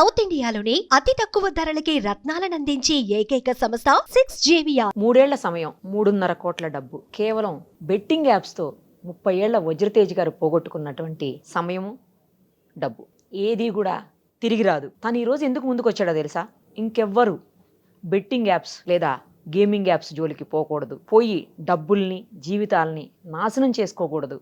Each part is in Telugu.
సౌత్ ఇండియాలోని అతి తక్కువ ధరలకి రత్నాలనందించే ఏకైక సంస్థ 6JVR. 3 ఏళ్ల సమయం, 3.5 కోట్ల డబ్బు కేవలం బెట్టింగ్ యాప్స్తో 30 ఏళ్ల వజ్రతేజ్ గారు పోగొట్టుకున్నటువంటి సమయము, డబ్బు ఏది కూడా తిరిగి రాదు. తను ఈరోజు ఎందుకు ముందుకు వచ్చాడో తెలుసా? ఇంకెవ్వరు బెట్టింగ్ యాప్స్ లేదా గేమింగ్ యాప్స్ జోలికి పోకూడదు, పోయి డబ్బుల్ని జీవితాల్ని నాశనం చేసుకోకూడదు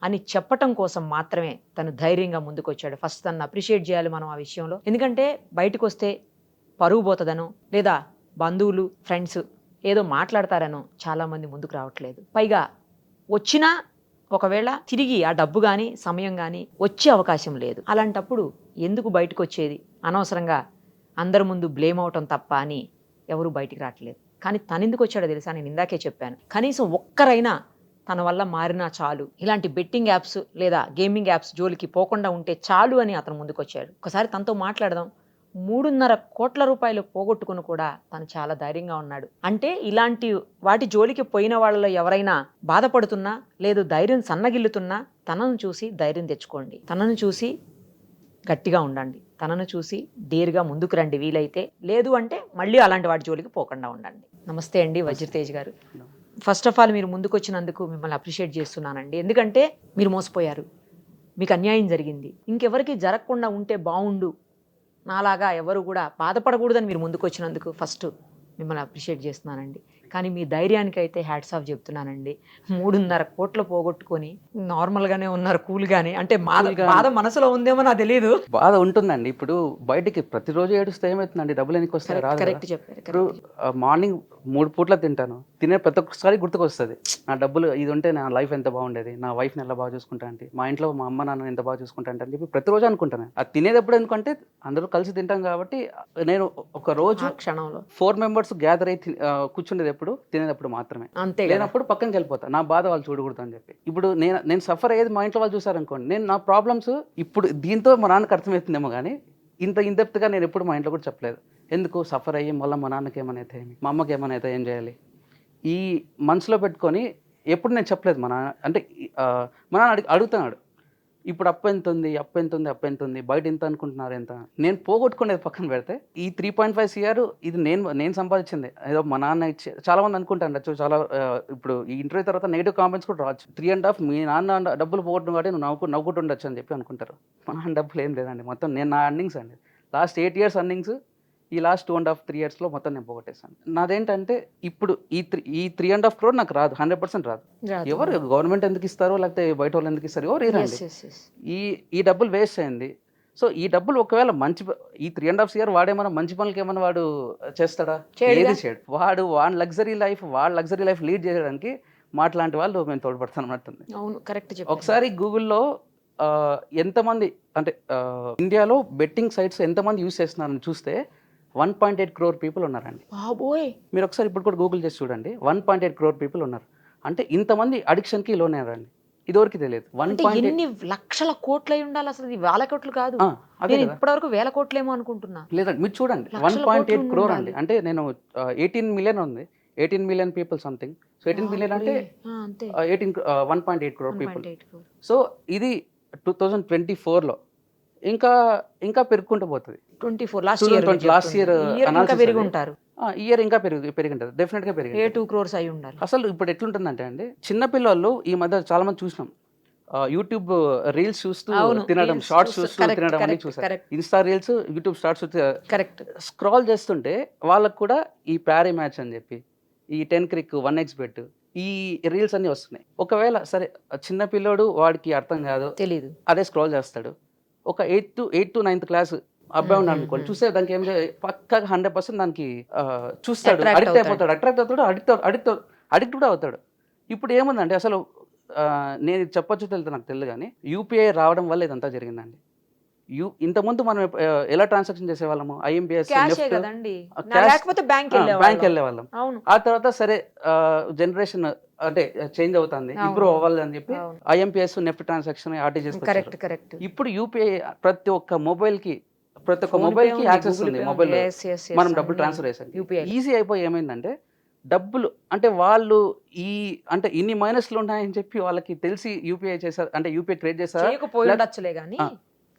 అని చెప్పటం కోసం మాత్రమే తను ధైర్యంగా ముందుకు వచ్చాడు. ఫస్ట్ తను అప్రిషియేట్ చేయాలి మనం ఆ విషయంలో. ఎందుకంటే బయటకు వస్తే పరువు పోతుందనో లేదా బంధువులు ఫ్రెండ్స్ ఏదో మాట్లాడతారనో చాలామంది ముందుకు రావట్లేదు. పైగా వచ్చినా ఒకవేళ తిరిగి ఆ డబ్బు కానీ సమయం కానీ వచ్చే అవకాశం లేదు. అలాంటప్పుడు ఎందుకు బయటకు వచ్చేది? అనవసరంగా అందరి ముందు బ్లేమ్ అవటం తప్ప అని ఎవరు బయటికి రావట్లేదు. కానీ తను ఎందుకు వచ్చాడో తెలుసా? నేను ఇందాకే చెప్పాను, కనీసం ఒక్కరైనా తన వల్ల మారినా చాలు, ఇలాంటి బెట్టింగ్ యాప్స్ లేదా గేమింగ్ యాప్స్ జోలికి పోకుండా ఉంటే చాలు అని అతను ముందుకు వచ్చాడు. ఒకసారి తనతో మాట్లాడదాం. 3.5 కోట్ల రూపాయలు పోగొట్టుకుని కూడా తను చాలా ధైర్యంగా ఉన్నాడు. అంటే ఇలాంటి వాటి జోలికి పోయిన వాళ్ళలో ఎవరైనా బాధపడుతున్నా లేదు ధైర్యం సన్నగిల్లుతున్నా తనను చూసి ధైర్యం తెచ్చుకోండి, తనను చూసి గట్టిగా ఉండండి, తనను చూసి డేర్గా ముందుకు రండి వీలైతే. లేదు అంటే మళ్ళీ అలాంటి వాటి జోలికి పోకుండా ఉండండి. నమస్తే అండి వజ్రతేజ్ గారు. ఫస్ట్ ఆఫ్ ఆల్ మీరు ముందుకు వచ్చినందుకు మిమ్మల్ని అప్రిషియేట్ చేస్తున్నానండి. ఎందుకంటే మీరు మోసపోయారు, మీకు అన్యాయం జరిగింది, ఇంకెవరికి జరగకుండా ఉంటే బాగుండు, నాలాగా ఎవరు కూడా బాధపడకూడదని మీరు ముందుకు వచ్చినందుకు ఫస్ట్ మిమ్మల్ని అప్రిషియేట్ చేస్తున్నానండి. కానీ మీ ధైర్యానికి అయితే హ్యాట్స్ ఆఫ్ చెప్తున్నానండి. 3.5 కోట్లు పోగొట్టుకొని నార్మల్గానే ఉన్నారు, కూల్గానే. అంటే బాధ మనసులో ఉందేమో నాకు తెలియదు. బాధ ఉంటుందండి. ఇప్పుడు బయటికి ప్రతిరోజు ఏడుస్తే ఏమవుతుందండి? డబ్బులు ఎందుకు వస్తాయి? రాదు. కరెక్ట్ చెప్పారు. ఇప్పుడు మార్నింగ్ 3 పూట్ల తింటాను, తినే ప్రతి ఒక్కసారి గుర్తుకొస్తుంది నా డబ్బులు ఇది ఉంటే నా లైఫ్ ఎంత బాగుండేది, నా వైఫ్ని ఎలా బాగా చూసుకుంటా అంటే, మా ఇంట్లో మా అమ్మ నాన్న ఎంత బాగా చూసుకుంటా అంటే అని చెప్పి ప్రతిరోజు అనుకుంటాను. అది తినేటప్పుడు ఎందుకంటే అందరూ కలిసి తింటాం కాబట్టి. నేను ఒక రోజు క్షణంలో 4 మెంబర్స్ గ్యాదర్ అయి కూర్చుండేది ఎప్పుడు తినేటప్పుడు మాత్రమే. అంతే, లేనప్పుడు పక్కనకి వెళ్ళిపోతా, నా బాధ వాళ్ళు చూడకూడదు అని చెప్పి. ఇప్పుడు నేను సఫర్ అయ్యేది మా ఇంట్లో వాళ్ళు చూసారనుకోండి, నేను నా ప్రాబ్లమ్స్ ఇప్పుడు దీంతో మా నాన్నకి అర్థమవుతుందేమో కానీ ఇంత ఇందెప్తగా నేను ఎప్పుడు మా ఇంట్లో కూడా చెప్పలేదు. ఎందుకు సఫర్ అయ్యి మళ్ళీ మా నాన్నకి ఏమైనా ఏమి, మా అమ్మకి ఏమైనా ఏం చేయాలి, ఈ మనసులో పెట్టుకొని ఎప్పుడు నేను చెప్పలేదు. మా నాన్న అంటే మా నాన్న అడుగుతున్నాడు, ఇప్పుడు అప్పు ఎంత ఉంది, అప్పు ఎంత ఉంది, అప్పు ఎంత ఉంది, బయట ఎంత అనుకుంటున్నారు, ఎంత. నేను పోగొట్టుకునేది పక్కన పెడితే ఈ 3.5 CR ఇది నేను సంపాదించింది, ఏదో మా నాన్న ఇచ్చి. చాలా మంది అనుకుంటాను చాలా ఇప్పుడు ఈ ఇంటర్వ్యూ తర్వాత నెగిటివ్ కామెంట్స్ కూడా రావచ్చు. 3.5 మీ నాన్న డబ్బులు పోగొట్టడం కాబట్టి నువ్వు నవ్వుకుంటుండొచ్చు అని చెప్పి అనుకుంటారు. మా నాన్న డబ్బులు ఏం లేదండి, మొత్తం నేను నా అర్నింగ్స్ అండి. లాస్ట్ 8 years అర్నింగ్స్ ఈ లాస్ట్ 2.5-3 yearsలో మొత్తం నేను పోగొట్టేశాను. నాదేంటంటే ఇప్పుడు ఈ 3.5 crore నాకు రాదు, 100% రాదు. ఎవరు గవర్నమెంట్ ఎందుకు ఇస్తారో లేకపోతే బయట వాళ్ళు ఎందుకు ఇస్తారు, ఎవరు ఇరండి. ఈ డబ్బులు వేస్ట్ అయింది. సో ఈ డబ్బులు ఒకవేళ ఈ 3.5 CR వాడేమన్నా మంచి పనులకి ఏమన్నా వాడు చేస్తాడా? ఏది చేయడు. వాడి లగ్జరీ లైఫ్ లీడ్ చేయడానికి మాట్లాంటి వాళ్ళు మేము తోడ్పడతాను అన్నట్టుంది. అవును, కరెక్ట్. ఒకసారి గూగుల్లో ఎంతమంది అంటే ఇండియాలో బెట్టింగ్ సైట్స్ ఎంతమంది యూజ్ చేస్తున్నారని చూస్తే 1.8 crore people ఉన్నారండి. మీరు ఒకసారి ఇప్పుడు కూడా గూగుల్ చేసి చూడండి, 1.8 crore people ఉన్నారు. అంటే ఇంతమంది అడిక్షన్కి లోనయ్యారండి. ఇదివరకు తెలియదు. 1.8 ఎన్ని లక్షల కోట్లు అయి ఉండాలి అసలు? ఇది వేల కోట్లు కాదు, ఇప్పటివరకు 1000 కోట్లేమో అనుకుంటున్నా. లేదండి, మీరు చూడండి 1.8 crore అండి. అంటే నేను 18 million ఉంది, 18 million people something. So 18 million అంటే 1.8 crore people. సో ఇది 2024లో ఇంకా పెరుగుకుంటూ పోతుంది. 24 లాస్ట్ ఇయర్ పెరిగి ఉంటారు. ఇయర్ ఇంకా పెరిగింటది, డెఫినెట్ గా పెరిగింది. 2 crores అయి ఉండాలి. అసలు ఇప్పుడు ఎట్లుంటుందంటే అండి, చిన్న పిల్లలు ఈ మధ్య చాలా మంది చూసినాం, యూట్యూబ్ రీల్స్ చూస్తూ తినడం, షార్ట్స్ చూస్తూ తినడం అని చూసారు. Insta reels, YouTube shorts scroll చేస్తుంటే వాళ్ళకు కూడా ఈ ప్యారీ మ్యాచ్ అని చెప్పి, ఈ 10 crick 1xbet ఈ రీల్స్ అన్ని వస్తున్నాయి. ఒకవేళ సరే చిన్న పిల్లోడు వాడికి అర్థం కాదు, తెలీదు, అదే స్క్రాల్ చేస్తాడు. ఒక 8th to 9th class అబ్బాయి ఉన్నాడు అనుకోండి, చూస్తే దానికి ఏం పక్కగా 100% దానికి చూస్తాడు, అడిక్ట్ అవుతాడు, అడిక్ట్ కూడా అవుతాడు. ఇప్పుడు ఏముందండి అసలు నేను చెప్పొచ్చు తెలియదు, నాకు తెలియదు కానీ యూపీఐ రావడం వల్ల ఇదంతా జరిగిందండి. ఇంతకుముందు మనం ఎలా ట్రాన్సాక్షన్ చేసేవాళ్ళము, IMPS బ్యాంక్ వెళ్ళేవాళ్ళం. ఆ తర్వాత సరే జనరేషన్ అంటే చేంజ్ అవుతుంది, ఇంప్రూవ్ అవ్వాలి అని చెప్పి IMPS నెఫ్ట్ ట్రాన్సాక్షన్ RTGS. ఇప్పుడు యూపీఐ ప్రతి ఒక్క మొబైల్ కి యాక్సెస్ ఉంది. మొబైల్ మనం డబ్బులు ట్రాన్స్ఫర్ చేసాం, ఈజీ అయిపోయి ఏమైందంటే డబ్బులు అంటే వాళ్ళు అంటే ఇన్ని మైనస్లు ఉన్నాయని చెప్పి వాళ్ళకి తెలిసి యూపీఐ చేశారు, అంటే యూపీఐ క్రియేట్ చేశారు.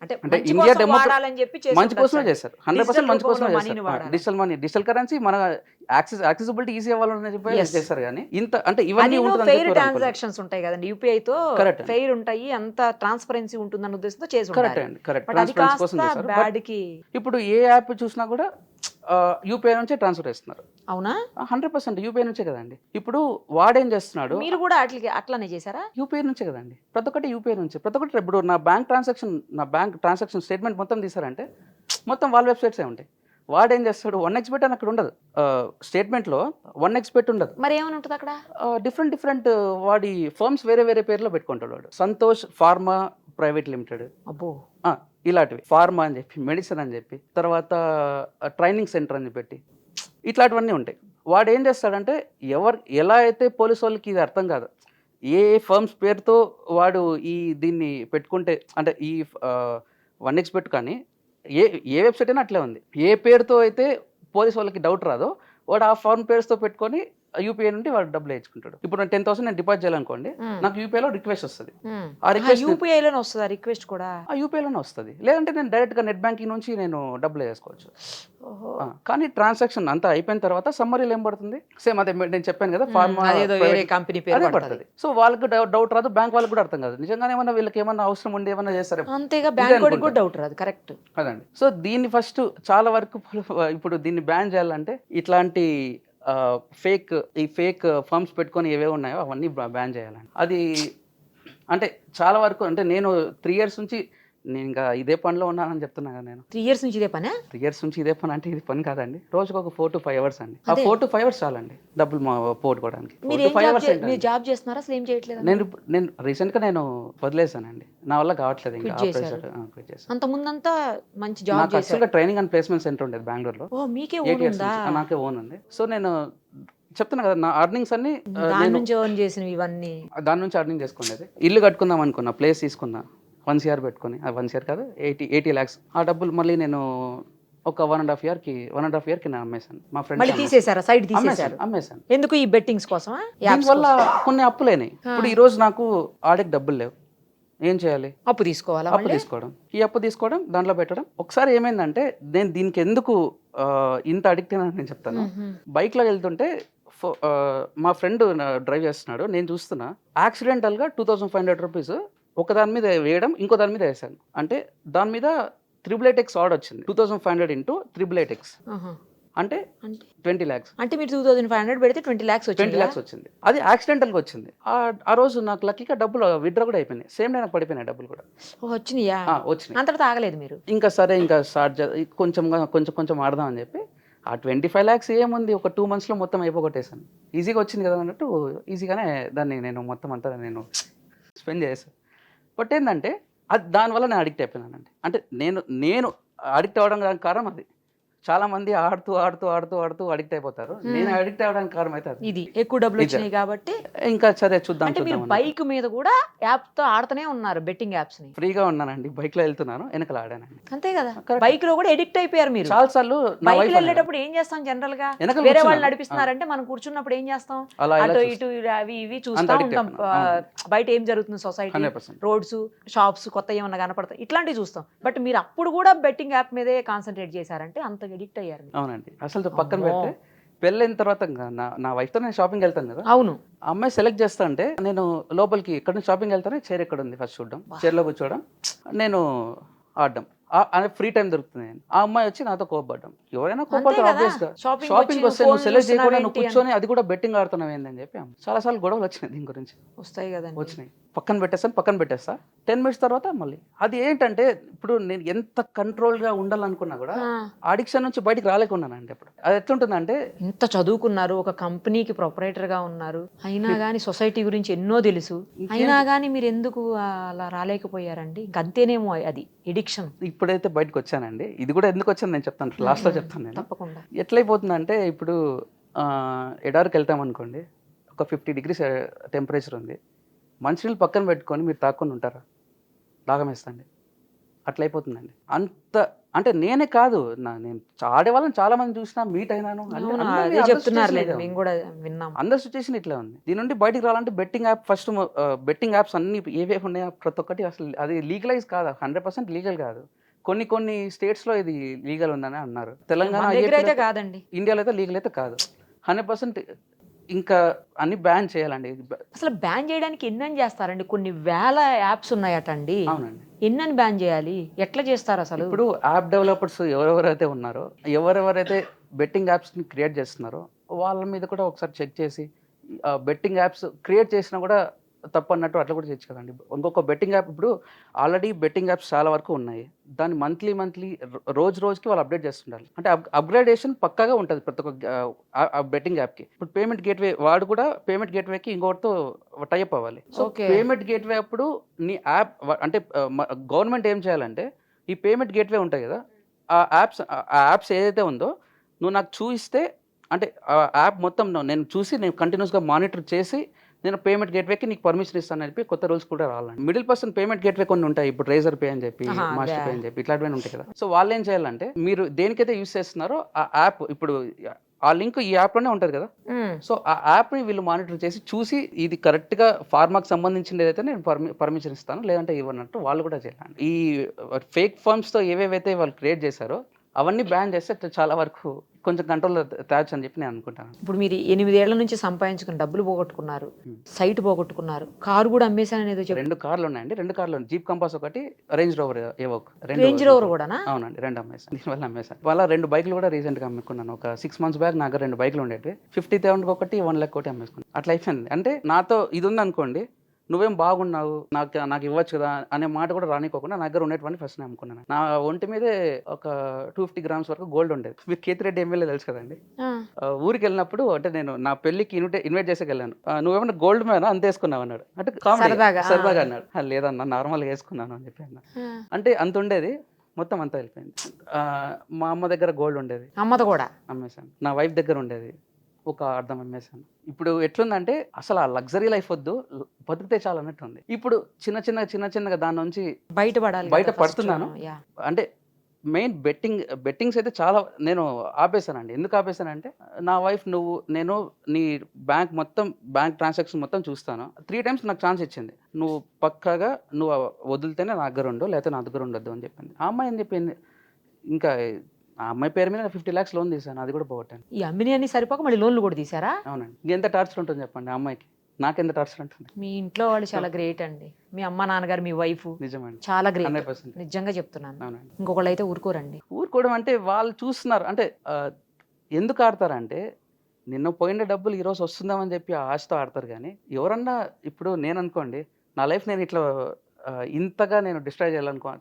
అంటే అంటే మంచి ఇండియా కోసం డెమోక్ర- వాడాలని చెప్పి చేసి మంచి కోసమే ఉండొచ్చు. చేశారు, 100% మంచి కోసమే రూపంలో చేశారు. మనీని వాడాలి. డిజిటల్ మనీ, డిజిటల్ కరెన్సీ మన యాక్సెసిబిలిటీ ఈజీ అవ్వాలని చెప్పి Yes. చేశారు. కానీ ఇంత అంటే ఇవన్నీ అది ఉంటుందని ఫెయిర్ చెప్పి ఎవరు అనుకోలేదు. ట్రాన్సాక్షన్స్ ఉంటాయి కదండి, యూపీఐ తో Correct. ఫెయిర్ ఉంటాయి, అంత ట్రాన్స్పరెన్సీ ఉంటుందన్న ఉద్దేశంతో చేసి కరెక్ట్ ఉండాలి. అండి, కరెక్ట్. బట్ అది ట్రాన్స్పరెన్సీ కోసం కాస్త చేశారు. బ్యాడ్ కి. ఇప్పుడు ఏ యాప్ చూసినా కూడా యూపీఐ నుంచే ట్రాన్స్ఫర్ చేస్తున్నారు. అవునా? 100% యూపీఐ నుంచే కదండి. ఇప్పుడు వాడేం చేస్తున్నాడు, మీరు కూడా అట్లానే చేశారా? యూపీఐ నుంచే కదండి. ప్రతి ఒక్కటి యూపీఐ నుంచి. ప్రతి ఒక్కటి ఇప్పుడు నా బ్యాంక్ ట్రాన్సాక్షన్ స్టేట్మెంట్ మొత్తం తీసారంటే మొత్తం వాళ్ళ వెబ్సైట్సే ఉంటాయి. వాడేం చేస్తాడు, 1xbet అని అక్కడ ఉండదు, స్టేట్మెంట్లో 1xbet ఉండదు. మరి ఏమైనా ఉంటుంది అక్కడ? డిఫరెంట్ వాడి ఫర్మ్స్ వేరే వేరే పేర్లో పెట్టుకుంటాడు వాడు. సంతోష్ ఫార్మా ప్రైవేట్ లిమిటెడ్, అబ్బో, ఇలాంటివి ఫార్మా అని చెప్పి, మెడిసిన్ అని చెప్పి, తర్వాత ట్రైనింగ్ సెంటర్ అని పెట్టి ఇట్లాంటివన్నీ ఉంటాయి. వాడు ఏం చేస్తాడంటే ఎలా అయితే పోలీసు వాళ్ళకి ఇది అర్థం కాదు, ఏ ఫర్మ్స్ పేరుతో వాడు దీన్ని పెట్టుకుంటే, అంటే ఈ 1xbet కానీ ఏ వెబ్సైట్ అయినా అట్లే ఉంది. ఏ పేరుతో అయితే పోలీసు వాళ్ళకి డౌట్ రాదో వాడు ఆ ఫార్మ్ పేరుతో పెట్టుకొని యూపీఐ నుండి వాడు డబ్బులు వేయించుకుంటాడు. ఇప్పుడు నేను 10,000 నేను డిపాజిట్ చేయాలనుకోండి, నాకు యూపీఐలో రిక్వెస్ట్ వస్తుంది. ఆ రిక్వెస్ట్ యూపీఐ లోనే వస్తుందా రిక్వెస్ట్ కూడా? ఆ యూపీఐలోనే వస్తుంది. లేదంటే నేను డైరెక్ట్గా నెట్ బ్యాంకింగ్ నుంచి నేను డబ్బులు వేసుకోవచ్చు. కానీ ట్రాన్సాక్షన్ అంతా అయిపోయిన తర్వాత సమ్మరీలో ఏం పడుతుంది, సేమ్ అదే నేను చెప్పాను కదా, ఫార్మా వేరే కంపెనీ పేరు అదే పడుతుంది. పడుతుంది. సో వాళ్ళకి డౌట్ రాదు, బ్యాంక్ వాళ్ళకి కూడా అర్థం కాదు. నిజంగానే ఏమన్నా వీళ్ళకి ఏమన్నా అవసరం ఉండి ఏమన్నా చేస్తారు అంతేగా, బ్యాంక్ వాడికి కూడా డౌట్ రాదు. కరెక్ట్ అదండి. సో దీన్ని ఫస్ట్ చాలా వరకు ఇప్పుడు దీన్ని బ్యాన్ చేయాలంటే ఇట్లాంటి ఫేక్ ఫర్మ్స్ పెట్టుకొని ఏవే ఉన్నాయో అవన్నీ బ్యాన్ చేయాలండి. అది అంటే చాలా వరకు, అంటే నేను 3 years నుంచి నేను ఇంకా ఇదే పనిలో ఉన్నానని చెప్తున్నా కదా. నేను 3 years నుంచి ఇదే పనే? 3 years నుంచి ఇదే పని. అంటే ఇది పని కాదండి, రోజుకు ఒక 4 to 5 hours అండి. ఆ 4 to 5 hours చాలండి డబ్బులు పోగొట్టుకోవడానికి. మీరు జాబ్ చేస్తున్నారా, అసలు ఏం చేయట్లేదు? నేను రీసెంట్గా నేను వదిలేసానండి, నా వల్ల కావట్లేదు ఇంకా. అంత ముందంతా మంచి జాబ్ నాకు యాక్చువల్గా ట్రైనింగ్ అండ్ ప్లేస్మెంట్ సెంటర్ ఉండేది బెంగళూరులో. ఓ, మీకే 8 years నుంచి నాకే ఓన్ ఉంది. సో నేను చెప్తున్నా కదా, నా అర్నింగ్స్ అన్ని దాని నుంచి ఎర్న్ చేసినవి ఇవన్నీ దాని నుంచి అర్నింగ్ చేసుకునేది. ఇల్లు కట్టుకుందాం అనుకున్నా, ప్లేస్ తీసుకున్నా 1 CR పెట్టుకుని, 1 CR కాదు 80 lakhs. ఆ డబ్బులు మళ్ళీ నేను ఒక 1.5 yearకి నేను అమ్మేశాను. మా మళ్ళీ ఫ్రెండ్ తీసేశారా? సైడ్ తీసేశారు? అమ్మేశాను. ఎందుకు? ఈ బెట్టింగ్స్ కోసమా? దీనివల్ల కొన్ని అప్పులేనాయి. ఇప్పుడు ఈ రోజు నాకు ఆడకి డబ్బులు లేవు, ఏం చేయాలి? అప్పు తీసుకోవాలా? అప్పు తీసుకోవడం దాంట్లో పెట్టడం. ఒకసారి ఏమైందంటే, నేను దీనికి ఎందుకు ఇంత అడిక్ట్ అయినా నేను చెప్తాను. బైక్లో వెళ్తుంటే మా ఫ్రెండ్ డ్రైవ్ చేస్తున్నాడు, నేను చూస్తున్నా. యాక్సిడెంటల్గా 2,500 rupees ఒక దాని మీద వేయడం, ఇంకో దాని మీద వేసాను. అంటే దాని మీద 888x ఆర్డ్ వచ్చింది. 2,500 into 888x అంటే 20 lakhs. అంటే మీరు 2,500 పెడితే 20 lakhs వచ్చింది. 20 lakhs వచ్చింది. అది యాక్సిడెంటల్గా వచ్చింది. ఆ రోజు నాకు లక్కీగా డబ్బులు విత్డ్రా కూడా అయిపోయినాయి. సేమ్ డే నాకు పడిపోయినాయి డబ్బులు కూడా. వచ్చినాయా? వచ్చినాయి. అంతటా ఆగలేదు మీరు? ఇంకా సరే, ఇంకా స్టార్ట్ కొంచెం ఆడదాం అని చెప్పి ఆ 25 lakhs ఏముంది, ఒక 2 monthsలో మొత్తం అయిపోగొట్టేసాను. ఈజీగా వచ్చింది కదా అన్నట్టు ఈజీగానే దాన్ని నేను మొత్తం అంతా నేను స్పెండ్ చేసాను. బట్ ఏంటంటే అది దానివల్ల నేను అడిక్ట్ అయిపోయినానండి. అంటే నేను అడిక్ట్ అవ్వడం కారణం అది. చాలా మంది ఆడుతూ అడిక్ట్ అయిపోతారు. నేను అడిక్ట్ అవ్వడానికి కారణం అయితే అది. ఇది ఎక్కువ డబ్బులు వచ్చినాయి కాబట్టి ఇంకా సరే చూద్దాం. అంటే మీరు బైక్ మీద కూడా యాప్ తో ఆడుతూనే ఉన్నారు, బెట్టింగ్ యాప్స్ ని? ఫ్రీగా ఉన్నానండి, బైక్ లో వెళ్తున్నాను, వెనకలు ఆడానండి. అంతే కదా, బైక్ లో కూడా ఎడిక్ట్ అయిపోయారు మీరు. చాలా సార్లు బైక్ వెళ్ళేటప్పుడు ఏం చేస్తాం జనరల్ గా, వేరే వాళ్ళు నడిపిస్తున్నారంటే మనం కూర్చున్నప్పుడు ఏం చేస్తాం, అటు ఇటు అవి ఇవి చూస్తూ ఉంటాం. బయట ఏం జరుగుతుంది, సొసైటీ, రోడ్స్, షాప్స్, కొత్త ఏమన్నా కనపడతాయి, ఇట్లాంటివి చూస్తాం. బట్ మీరు అప్పుడు కూడా బెట్టింగ్ యాప్ మీదే కాన్సన్ట్రేట్ చేశారంటే అంత ఎడిక్ట్ అయ్యారు. అవునండి. అసలు పక్కన పెడితే పెళ్ళైన తర్వాత నా వైఫ్తో నేను షాపింగ్ వెళ్తాను కదా. అవును. అమ్మాయి సెలెక్ట్ చేస్తా అంటే నేను లోపలికి ఇక్కడ నుంచి షాపింగ్ వెళ్తానే, చైర్ ఎక్కడ ఉంది ఫస్ట్ చూడడం, చైర్లో కూర్చోవడం, నేను ఆడడం, ఫ్రీ టైం దొరుకుతుంది. ఆ అమ్మాయి వచ్చి నాతో కోపడ్డం. ఎవరైనా కోపడతారు ఆబ్వియస్ గా. షాపింగ్ వస్తే నువ్వు సెలెక్ట్ చేయకుండా నువ్వు కూర్చొని అది కూడా బెట్టింగ్ ఆడుతున్నావు ఏందని చెప్పి చాలా సార్లు గొడవలు వచ్చినాయి దీని గురించి. వస్తాయి కదా, వచ్చినాయి. పక్కన పెట్టేస్తా 10 minutes తర్వాత మళ్ళీ. అది ఏంటంటే ఇప్పుడు నేను ఎంత కంట్రోల్ గా ఉండాలనుకున్నా కూడా అడిక్షన్ నుంచి బయటకు రాలేకున్నానండి. అప్పుడు అది ఎట్లుంటుందంటే, ఇంత చదువుకున్నారు, ఒక కంపెనీకి ప్రొపరేటర్ గా ఉన్నారు, అయినా గానీ సొసైటీ గురించి ఎన్నో తెలుసు, అయినా గానీ మీరు ఎందుకు అలా రాలేకపోయారండి? అంతేనేమో అది ఎడిక్షన్. ఇప్పుడైతే బయటకు వచ్చానండి. ఇది కూడా ఎందుకు వచ్చాను నేను చెప్తాను, లాస్ట్ లో చెప్తాను నేను. తప్పకుండా. ఎట్లయిపోతుందంటే, ఇప్పుడు ఎడారికి వెళ్తాం అనుకోండి, ఒక 50 degrees టెంపరేచర్ ఉంది, మంచినీళ్ళు పక్కన పెట్టుకొని మీరు తాక్కొని ఉంటారా? దాగం వేస్తండి. అట్లయిపోతుందండి. అంత అంటే నేనే కాదు, నేను ఆడేవాళ్ళని చాలా మంది చూసినా, మీట్ అయినాను. అంటే అవును, అందరినీ అదే అందరి చెప్తున్నారులే, situation ఇదే మేము ఉంది. కూడా విన్నాం. అందరి సిచ్యువేషన్ ఇట్లా ఉంది. దీని నుండి బయటికి రావాలంటే betting app first, betting apps అన్ని ఏవేవి ఉన్నాయో ప్రతి ఒక్కటి అసలు అది లీగలైజ్ కాదు, 100% లీగల్ కాదు. కొన్ని స్టేట్స్లో ఇది లీగల్ ఉందని అన్నారు. తెలంగాణ మన దగ్గర అయితే IAPలో కాదండి. ఇండియాలో అయితే లీగల్ అయితే కాదు 100%. ఇంకా అన్ని బ్యాన్ చేయాలండి. అసలు బ్యాన్ చేయడానికి ఎన్నని చేస్తారండి? కొన్ని వేల యాప్స్ ఉన్నాయటండి. అవునండి. ఎన్నని బ్యాన్ చేయాలి? ఎట్లా చేస్తారు అసలు? ఇప్పుడు యాప్ డెవలపర్స్ ఎవరెవరైతే ఉన్నారో, ఎవరెవరైతే బెట్టింగ్ యాప్స్ని క్రియేట్ చేస్తున్నారో వాళ్ళ మీద కూడా ఒకసారి చెక్ చేసి, బెట్టింగ్ యాప్స్ క్రియేట్ చేసినా కూడా తప్పు అన్నట్టు అట్లా కూడా చేయొచ్చు కదండి. ఇంకొక బెట్టింగ్ యాప్, ఇప్పుడు ఆల్రెడీ బెట్టింగ్ యాప్స్ చాలా వరకు ఉన్నాయి, దాన్ని మంత్లీ రోజుకి వాళ్ళు అప్డేట్ చేస్తుండాలి. అంటే అప్గ్రేడేషన్ పక్కాగా ఉంటుంది ప్రతి ఒక్క బెట్టింగ్ యాప్కి. ఇప్పుడు పేమెంట్ గేట్వే వాడు కూడా పేమెంట్ గేట్వేకి ఇంకొకటితో టైప్ అవ్వాలి. So Okay. పేమెంట్ గేట్వే అప్పుడు నీ యాప్ అంటే గవర్నమెంట్ ఏం చేయాలంటే, ఈ పేమెంట్ గేట్వే ఉంటాయి కదా, ఆ యాప్స్ ఏదైతే ఉందో నువ్వు నాకు చూపిస్తే, అంటే ఆ యాప్ మొత్తం నేను చూసి, నేను కంటిన్యూస్గా మానిటర్ చేసి, నేను పేమెంట్ గేట్వేకి నీకు పర్మిషన్ ఇస్తాను అని చెప్పి కొత్త రూల్స్ కూడా రావాలండి. మిడిల్ పర్సన్ పేమెంట్ గేట్వే కొన్ని ఉంటాయి, ఇప్పుడు రేజర్ పే అని చెప్పి, మాస్టర్ పే అని చెప్పి, ఇట్లాంటివన్నీ ఉంటాయి కదా. సో వాళ్ళు ఏం చేయాలంటే, మీరు దేనికైతే యూస్ చేస్తున్నారో ఆ యాప్, ఇప్పుడు ఆ లింక్ ఈ యాప్లోనే ఉంటుంది కదా, సో ఆ యాప్ని వీళ్ళు మానిటర్ చేసి చూసి, ఇది కరెక్ట్గా ఫార్మాకి సంబంధించింది ఏదైతే నేను పర్మిషన్ ఇస్తాను, లేదంటే ఇవ్వనట్టు వాళ్ళు కూడా చేయాలి. ఈ ఫేక్ ఫార్మ్స్తో ఏవేవైతే వాళ్ళు క్రియేట్ చేశారో అవన్నీ బ్యాన్ చేస్తే చాలా వరకు కొంచెం కంట్రోల్లో తేవచ్చు అని చెప్పి నేను అనుకుంటాను. ఇప్పుడు మీరు 8 ఏళ్ల నుంచి సంపాదించుకుని డబ్బులు పోగొట్టుకున్నారు, సైట్ పోగొట్టుకున్నారు, కారు కూడా అమ్మేశానని ఏదో చెప్పారు. 2 కార్లు ఉన్నాయండి. 2 కార్లు, జీప్ కంపాస్ ఒకటి, రేంజ్ రోవర్ ఏవోక్, రేంజ్ రోవర్ కూడానా? అవునండి, 2 అమ్మేసాను. దీనివల్ల అమ్మేసాను. వాళ్ళ 2 బైకులు కూడా రీసెంట్గా అమ్ముకున్నాను. ఒక 6 months బ్యాక్ నాకు 2 బైకులు ఉండేవి. 50,000 ఒకటి, 1 lakh ఒకటి అమ్మేసుకున్నాను. అట్లా అయిపోయింది. అంటే నాతో ఇది ఉంది అనుకోండి, నువ్వేం బాగున్నావు, నాకు ఇవ్వచ్చు కదా అనే మాట కూడా రానికోకుండా నా దగ్గర ఉండేటువంటి ఫస్ట్ నేను అమ్ముకున్నాను. నా ఒంటి మీదే ఒక 250 grams వరకు గోల్డ్ ఉండేది. మీరు కేతిరెడ్డి ఎమ్మెల్యే తెలుసు కదండి, ఊరికి వెళ్ళినప్పుడు, అంటే నేను నా పెళ్లికి ఇన్వైట్ చేసి వెళ్ళాను. నువ్వేమన్నా గోల్డ్ మీద అంత వేసుకున్నావు అన్నాడు. అంటే సరదాగా అన్నాడు. లేదన్నా నార్మల్గా వేసుకున్నాను అని చెప్పి అన్నా. అంటే అంత ఉండేది, మొత్తం అంతా వెళ్ళిపోయింది. మా అమ్మ దగ్గర గోల్డ్ ఉండేది, అమ్మతో కూడా అమ్మేశాను. నా వైఫ్ దగ్గర ఉండేది, ఒక అర్థం అమ్మేశాను. ఇప్పుడు ఎట్లుందంటే అసలు ఆ లగ్జరీ లైఫ్ వద్దు, బతికితే చాలు అన్నట్టు ఉంది. ఇప్పుడు చిన్నగా దాని నుంచి బయట పడుతున్నాను. అంటే మెయిన్ బెట్టింగ్స్ అయితే చాలా నేను ఆపేశానండి. ఎందుకు ఆపేశానంటే, నా వైఫ్ నేను నీ బ్యాంక్ ట్రాన్సాక్షన్ మొత్తం చూస్తాను. 3 times నాకు ఛాన్స్ ఇచ్చింది, నువ్వు పక్కాగా నువ్వు వదిలితేనే నా దగ్గర ఉండు, లేకపోతే నా దగ్గర ఉండొద్దు అని చెప్పింది. ఆ అమ్మాయి ఏం చెప్పింది, ఇంకా ఆ అమ్మాయి పేరు మీద 50 lakhs లోన్ తీసాను, అది కూడా పోగొట్టాను. ఈ అమ్మిని అన్ని సరిపోక మళ్ళీ లోన్లు కూడా తీసారా? అవునండి. ఎంత టార్చర్ ఉంటుంది చెప్పండి ఆ అమ్మాయికి, నాకెంత టార్చర్ ఉంటుంది. మీ ఇంట్లో వాళ్ళు చాలా గ్రేట్ అండి, మీ అమ్మ నాన్నగారు, మీ వైఫ్ నిజమండి, చాలా గ్రేట్, 100%. నిజంగా చెప్తున్నాను. అవునండి. ఇంకొకళ్ళు అయితే ఊరుకోరండి. ఊరుకోవడం అంటే వాళ్ళు చూస్తున్నారు, అంటే ఎందుకు ఆడతారంటే, నిన్న పోయిన డబ్బులు ఈరోజు వస్తుందామని చెప్పి ఆశతో ఆడతారు. కానీ ఎవరన్నా, ఇప్పుడు నేను అనుకోండి, నా లైఫ్ నేను ఇట్లా ఇంతగా నేను డిస్ట్రాయ్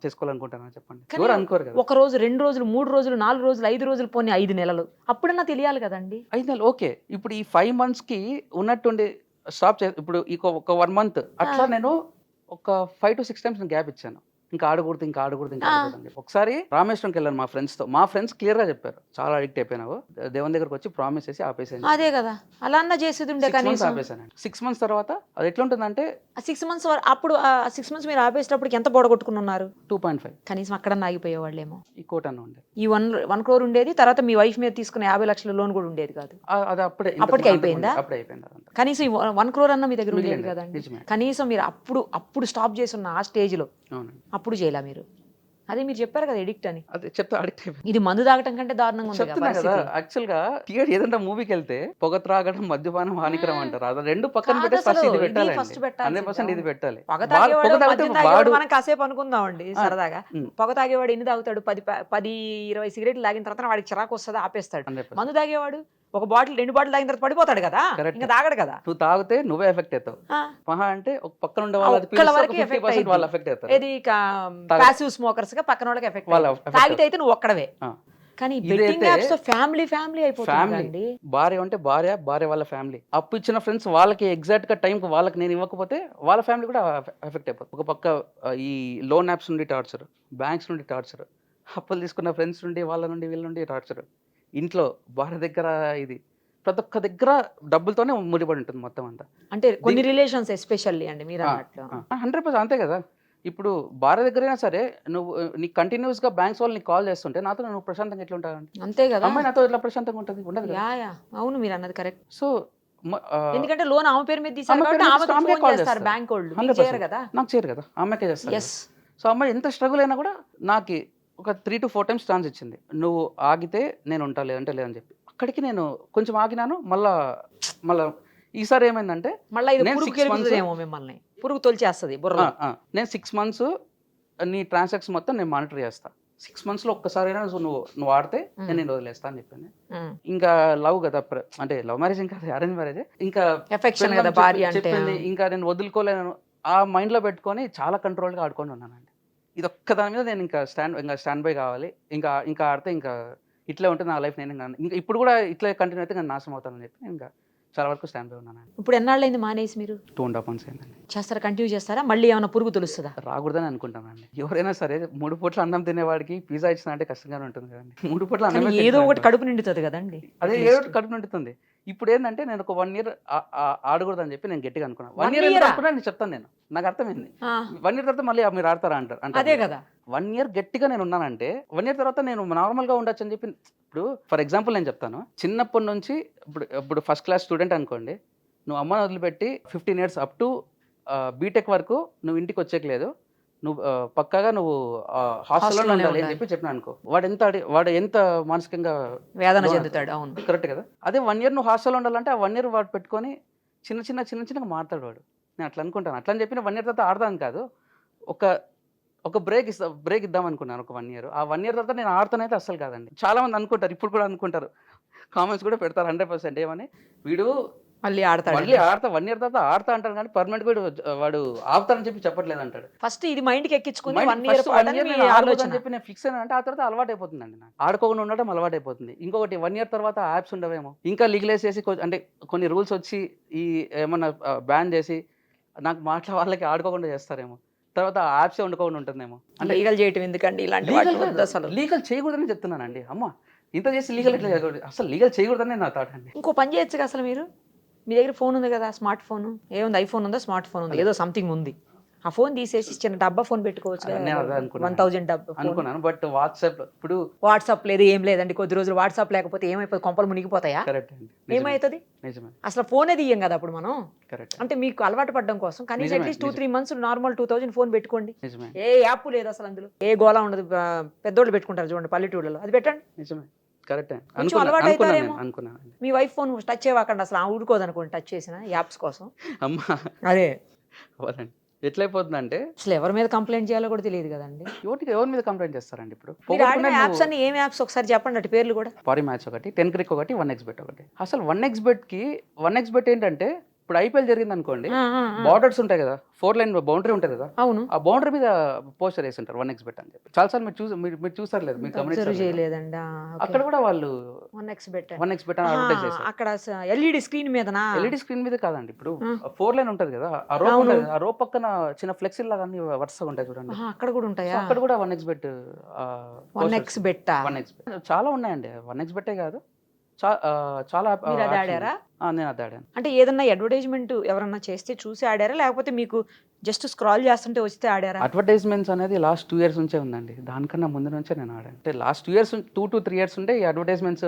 చేసుకోవాలనుకుంటాను చెప్పండి, ఎవరు అనుకోరు కదా. 1 రోజు, 2 రోజులు, 3 రోజులు, 4 రోజులు, 5 రోజులు, పోనీ 5 నెలలు, అప్పుడన్నా తెలియాలి కదండి. 5 నెలలు ఓకే. ఇప్పుడు ఈ 5 monthsకి ఉన్నట్టుండి స్టాప్ ఇప్పుడు ఒక 1 month అట్లా నేను ఒక 5 to 6 times నేను గ్యాప్ ఇచ్చాను. ఇంకా ఆడకూడదు అని చెప్పి ఒకసారి రామేశ్వరంకి వెళ్ళాను మా ఫ్రెండ్స్తో. మా ఫ్రెండ్స్ క్లియర్గా చెప్పారు, చాలా అడిక్ట్ అయిపోయినావు, దేవుని దగ్గరకు వచ్చి ప్రామిస్ చేసి ఆపేసాను. అదే కదా, అలా అన్నా చేసేది ఉండే. కానీ ఆపేసాను. 6 months తర్వాత అది ఎట్లా ఉంటుందంటే, 6 months అప్పుడు 6 months మీరు ఆపేసేటప్పటికి ఎంత పొడగొట్టుకుని ఉన్నారు? 2.5. కనీసం అక్కడ ఆగిపోయేవాళ్ళేమో. ఈ కోట ఉండే ఈ 1 crore ఉండేది, తర్వాత మీ వైఫ్ మీద తీసుకున్న 50 lakhs లోన్ కూడా ఉండేది కాదు. అది అప్పటికి అయిపోయిందా? అప్పుడే అయిపోయింది. కనీసం 1 crore అన్న మీ దగ్గర ఉండేది కదండి. కనీసం మీరు అప్పుడు స్టాప్ చేసి ఉన్న ఆ స్టేజ్ లో అప్పుడు చేయాల మీరు. అదే మీరు చెప్పారు కదా ఎడిక్ట్ అని, అదే చెప్తా అడిక్ట్ అయిపోయింది. ఇది మందు తాగటం కంటే దారుణంగా ఉంది కదా. యాక్చువల్ గా ఏదంటే మూవీకి వెళ్తే పొగ త్రాగడం, మద్యపానం హానికరం అంటారు. అది 2 పక్కన పెట్టి ఫస్ట్ ఇది పెట్టాలి, 100% ఇది పెట్టాలి. మనం కాసేపు అనుకుందామండి సరదాగా. పొగ తాగేవాడు ఎన్ని తాగుతాడు? 10-20 సిగరెట్లు తాగిన తర్వాత వాడికి చిరాకు వస్తుంది, ఆపేస్తాడు. మందు తాగేవాడు 1 బాటిల్ 2 బాటిల్ తాగిన తర్వాత పడిపోతాడు కదా, ఇంకా తాగడు కదా. నువ్వు తాగితే నువ్వే ఎఫెక్ట్ అవుతావు, మహా అంటే ఒక పక్కన ఉండే వాళ్ళు ఎఫెక్ట్ అవుతారు. ఇది ప్యాసివ్ స్మోకర్స్ గా పక్కన వాళ్ళకి ఎఫెక్ట్, తాగితే అయితే నువ్వు ఒక్కడవే. కానీ బెట్టింగ్ యాప్స్ తో ఫ్యామిలీ అయిపోతుంది. భార్య అంటే భార్య వాళ్ళ ఫ్యామిలీ, అప్పు ఇచ్చిన ఫ్రెండ్స్ వాళ్ళకి ఎగ్జాక్ట్ గా టైం వాళ్ళకి నేను ఇవ్వకపోతే వాళ్ళ ఫ్యామిలీ కూడా ఎఫెక్ట్ అయిపోతుంది. ఒక పక్క ఈ లోన్ యాప్స్ నుండి టార్చర్, బ్యాంక్స్ నుండి టార్చర్, అప్పులు తీసుకున్న ఫ్రెండ్స్ నుండి వీళ్ళ నుండి టార్చర్, ఇంట్లో భార్య దగ్గర, ఇది ప్రతి ఒక్క దగ్గర డబ్బులతోనే ముడిపడి ఉంటుంది మొత్తం అంతా. అంటే కొన్ని రిలేషన్స్ ఎస్పెషల్లీ అండి మీరు అన్నట్లు 100% అంతే కదా. ఇప్పుడు భార్య దగ్గరైనా సరే నువ్వు నీకు కంటిన్యూస్గా బ్యాంక్స్ వాళ్ళు నీకు కాల్ చేస్తుంటే నాతో నువ్వు ప్రశాంతంగా ఎట్లా ఉంటావు? అంతే కదా. అమ్మాయి నాతో ఎట్లా ప్రశాంతంగా ఉంటుంది? ఉండదు కదా. యా అవును, మీరు అన్నది కరెక్ట్. సో ఎందుకంటే లోన్ ఆమె పేరు మీద తీశారు కాబట్టి ఆమెకు ఫోన్ చేస్తారు బ్యాంక్ వాళ్ళు, మీకు చేయరు కదా. నాకు చేయరు కదా, అమ్మాయికే చేస్తారు. ఎస్. సో అమ్మాయి ఎంత స్ట్రగుల్ అయినా కూడా నాకు ఒక 3 to 4 times ఛాన్స్ ఇచ్చింది. నువ్వు ఆగితే నేను ఉంటా, లేదంటే లేదని చెప్పి. అక్కడికి నేను కొంచెం ఆగినాను. మళ్ళా ఈసారి ఏమైందంటే మళ్ళీ ఇది పురుగు గెలుపుతుందేమో మిమ్మల్ని, పురుగు తొలిచేస్తుంది బుర్ర. నేను 6 months నీ ట్రాన్సాక్షన్ మొత్తం నేను మానిటర్ చేస్తా. 6 months ఒక్కసారైనా నువ్వు ఆడితే నేను వదిలేస్తా అని చెప్పాను. ఇంకా లవ్ కదా, అంటే లవ్ మ్యారేజ్ ఇంకా అరేంజ్ మ్యారేజ్, ఇంకా ఎఫెక్షన్ కదా భార్య అంటే. చెప్పింది ఇంకా నేను వదులుకోలేను. ఆ మైండ్లో పెట్టుకొని చాలా కంట్రోల్గా ఆడుకొని ఉన్నానండి. ఇది ఒక్క దాని మీద నేను ఇంకా స్టాండ్ బై కావాలి. ఇంకా ఆడితే ఇంకా ఇట్లే ఉంటుంది నా లైఫ్. నేను ఇంకా ఇప్పుడు కూడా ఇట్లా కంటిన్యూ అయితే నేను నాశనం అవుతానని చెప్పి నేను ఇంకా చాలా వరకు స్టాండ్ బై ఉన్నాను. ఇప్పుడు ఎన్నాళ్ళైంది మానేసి మీరు? 2.5 months అయిందండి. చేస్తారా, కంటిన్యూ చేస్తారా? మళ్ళీ ఏమైనా పురుగు తెలుస్తుందా? రాకూడదని అనుకుంటానండి. ఎవరైనా సరే 3 పూట్ల అన్నం తినేవాడికి పిజ్జా ఇచ్చిన అంటే కష్టంగానే ఉంటుంది కదండి. 3 పూట్ల అన్నం ఏదో ఒకటి కడుపు నిండుతుంది కదండి. అదే ఏదో ఒకటి కడుపు నిండుతుంది. ఇప్పుడు ఏంటంటే నేను ఒక 1 year ఆడకూడదని చెప్పి నేను గట్టిగా అనుకున్నాను. 1 year అనుకున్నా నేను చెప్తాను, నేను నాకు అర్థమైంది. 1 year తర్వాత మళ్ళీ మీరు ఆడతారా అంటారు. అదే కదా, 1 year గట్టిగా నేను ఉన్నానంటే 1 year తర్వాత నేను నార్మల్గా ఉండొచ్చు అని చెప్పి. ఇప్పుడు ఫర్ ఎగ్జాంపుల్ నేను చెప్తాను, చిన్నప్పటి నుంచి ఇప్పుడు ఫస్ట్ క్లాస్ స్టూడెంట్ అనుకోండి, నువ్వు అమ్మని వదిలిపెట్టి 15 years అప్ టు బీటెక్ వరకు నువ్వు ఇంటికి వచ్చేయలేదు, నువ్వు పక్కాగా నువ్వు హాస్టల్లో ఉండాలి అని చెప్పి చెప్పినా అనుకో, వాడు ఎంత మానసికంగా వేదన చెందుతాడు. అవును, కరెక్ట్ కదా. అదే 1 year నువ్వు హాస్టల్లో ఉండాలంటే ఆ 1 year వాడు పెట్టుకొని చిన్నగా మాట్లాడు వాడు. నేను అట్లా అనుకుంటాను. అట్లా అని చెప్పి 1 year తర్వాత ఆడదాను కాదు, ఒక బ్రేక్ ఇద్దాం అనుకున్నాను ఒక 1 year. ఆ 1 year తర్వాత నేను ఆడతానైతే అస్సలు కాదండి. చాలా మంది అనుకుంటారు, ఇప్పుడు కూడా అనుకుంటారు, కామెంట్స్ కూడా పెడతారు 100%. ఏమని, వీడు మళ్ళీ ఆడతా 1 year తర్వాత ఆడతా అంటారు కానీ పర్మనెంట్ వాడు ఆపుతారని చెప్పి చెప్పట్లేదు అంటాడు. ఫస్ట్ ఇది మైండ్కి ఎక్కించుకుని 1 year ఆలోచన చెప్పి నేను ఫిక్స్ అయినా అంటే ఆ తర్వాత అలవాటు అయిపోతుందండి. నాకు ఆడుకోకుండా ఉండడం అలవాటు అయిపోతుంది. ఇంకొకటి 1 year తర్వాత యాప్స్ ఉండవేమో, ఇంకా లీగలైజ్ చేసి అంటే కొన్ని రూల్స్ వచ్చి ఈ ఏమన్నా బ్యాన్ చేసి నాకు వాళ్ళకి ఆడుకోకుండా చేస్తారేమో, తర్వాత యాప్సే వండుకోకుండా ఉంటుందేమో. అంటే లీగల్ చేయటం ఎందుకండి, ఇలాంటి లీగల్ చేయకూడదని చెప్తున్నానండి. అమ్మ ఇంత చేసి లీగల్ ఎట్లా చేయకూడదు, అసలు లీగల్ చేయకూడదని నా థాట్ అండి. ఇంకో పని చేయొచ్చు అసలు మీరు, మీ దగ్గర ఫోన్ ఉంది కదా, స్మార్ట్ ఫోన్ ఏముంది, ఐఫోన్ ఉందా, స్మార్ట్ ఫోన్ ఉంది, ఏదో సంథింగ్ ఉంది, ఆ ఫోన్ తీసేసి చిన్న డబ్బా ఫోన్ పెట్టుకోవచ్చు. 1000 డబ్బా అనుకున్నాను. బట్ వాట్సాప్ లేదు, ఏం లేదండి. కొద్ది రోజులు వాట్సాప్ లేకపోతే ఏమైపోతుంది, కొంపలు మునిగిపోతాయా? ఏమవుతుంది? అసలు ఫోనే తీయం కదా అప్పుడు మనం. అంటే మీకు అలవాటు పడడం కోసం కనీసం అట్లీస్ట్ 2-3 months నార్మల్ 2000 ఫోన్ పెట్టుకోండి. ఏ యాప్ లేదు అసలు అందులో, ఏ గోళ ఉండదు. పెద్దోళ్ళు పెట్టుకుంటారు చూడండి పల్లెటూళ్ళలో, అది పెట్టండి. అలవాటు అవుతారేమో. మీ వైఫ్ ఫోన్ టచ్ చేయవాకండి అసలు, ఊరుకోదు అనుకోండి టచ్ చేసిన యాప్స్ కోసం. అమ్మా అదే ఎట్లయిపోతుందంటే అసలు ఎవరి మీద కంప్లైంట్ చేయాలో కూడా తెలియదు కదండి. ఎవరి మీద కంప్లైంట్ చేస్తారండి? ఇప్పుడు యాప్స్ అన్ని ఏం యాప్స్ ఒకసారి చెప్పండి, అటు పేర్లు కూడా. పారి మ్యాచ్ ఒకటి, 10 Crick ఒకటి, 1xBet ఒకటి. అసలు 1xBet ఏంటంటే, ఇప్పుడు ఐపీఎల్ జరిగింది అనుకోండి, బార్డర్స్ ఉంటాయి కదా, 4 line బౌండరీ ఉంటుంది కదా, అవును, ఆ బౌండరీ మీద పోస్టర్ వేసి ఉంటారు 1xBet అని చెప్పి. చాలా సార్లు మీరు చూసారు లేదు, మీరు గమనించలేదండి. అక్కడ కూడా వాళ్ళు 1xBet అని అడ్వర్టైజ్ చేశారు. అక్కడ ఎల్ఈడి స్క్రీన్ మీద, ఎల్ఈడి స్క్రీన్ మీద కాదండి, ఇప్పుడు 4 line ఉంటది కదా, ఆ రోప్ పక్కన చిన్న ఫ్లెక్సీ లాగా అన్ని వరుసగా ఉంటాయి చూడండి, అక్కడ కూడా ఉంటాయా? అక్కడ కూడా 1xBet చాలా ఉన్నాయండి. 1xBet కాదు, చాలా. నేను అది ఆడాను. అంటే ఏదన్నా అడ్వర్టైజ్మెంట్ ఎవరన్నా చేస్తే చూసి ఆడారా, లేకపోతే మీకు జస్ట్ స్క్రాల్ చేస్తుంటే వస్తే ఆడారా? అడ్వర్టైజ్మెంట్స్ అనేది లాస్ట్ 2 years నుంచే ఉందండి. దానికన్నా ముందు నుంచే నేను ఆడాను. అంటే లాస్ట్ 2 to 3 years ఉంటే ఈ అడ్వర్టైజ్మెంట్స్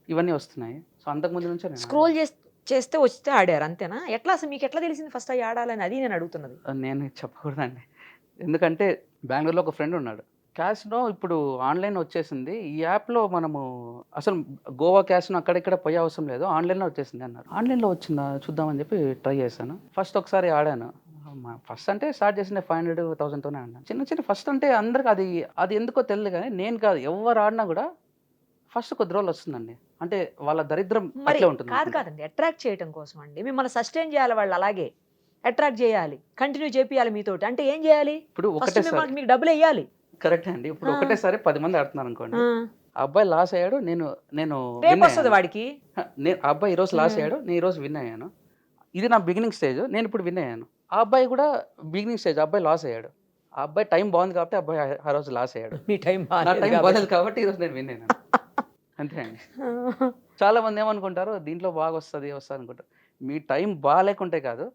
ఇవన్నీ వస్తున్నాయి. సో అంతకు ముందు నుంచే స్క్రోల్ చేస్తే వస్తే ఆడారు అంతేనా? ఎట్లా అసలు మీకు ఎట్లా తెలిసింది ఫస్ట్ అవి ఆడాలని? అది నేను అడుగుతున్నది. నేను చెప్పకూడదండి, ఎందుకంటే బెంగళూరులో ఒక ఫ్రెండ్ ఉన్నాడు. క్యాష్నో ఇప్పుడు ఆన్లైన్ వచ్చేసింది, ఈ యాప్లో మనము అసలు గోవా క్యాష్నో అక్కడిక్కడ పోయే అవసరం లేదు, ఆన్లైన్లో వచ్చేసింది అన్నారు. ఆన్లైన్లో వచ్చిందా చూద్దామని చెప్పి ట్రై చేశాను. ఫస్ట్ ఒకసారి ఆడాను. ఫస్ట్ అంటే స్టార్ట్ చేసిండే 500,000తోనే ఆడినాను. చిన్న ఫస్ట్ అంటే అందరికి అది ఎందుకో తెలియదు, కానీ నేను కాదు ఎవరు ఆడినా కూడా ఫస్ట్ కొద్ది రోజులు వస్తుందండి. అంటే వాళ్ళ దరిద్రం అట్లే ఉంటుంది. కాదండి, అట్రాక్ట్ చేయడం కోసం అండి, మిమ్మల్ని సస్టైన్ చేయాలి వాళ్ళు, అలాగే అట్రాక్ట్ చేయాలి, కంటిన్యూ చేయాలి మీతోటి. అంటే ఏం చేయాలి? ఇప్పుడు మీకు డబ్బులు వేయాలి. కరెక్ట్ అండి. ఇప్పుడు ఒకటేసారి 10 మంది ఆడుతున్నారు అనుకోండి, అబ్బాయి లాస్ అయ్యాడు, నేను వస్తుంది వాడికి. అబ్బాయి ఈ రోజు లాస్ అయ్యాడు, నేను ఈ రోజు విన్ అయ్యాను. ఇది నా బిగినింగ్ స్టేజ్, నేను ఇప్పుడు విన్ అయ్యాను. ఆ అబ్బాయి కూడా బిగినింగ్ స్టేజ్, అబ్బాయి లాస్ అయ్యాడు. ఆ అబ్బాయి టైం బాగుంది కాబట్టి అబ్బాయి ఆ రోజు లాస్ అయ్యాడు. మీ టైం బాగాలేదు కాబట్టి ఈ రోజు నేను విన్ అయ్యాను. అంతే అండి. చాలా మంది ఏమనుకుంటారు, దీంట్లో బాగా వస్తుంది అనుకుంటారు. మీ టైం బాగాలేకుంటే కాదు,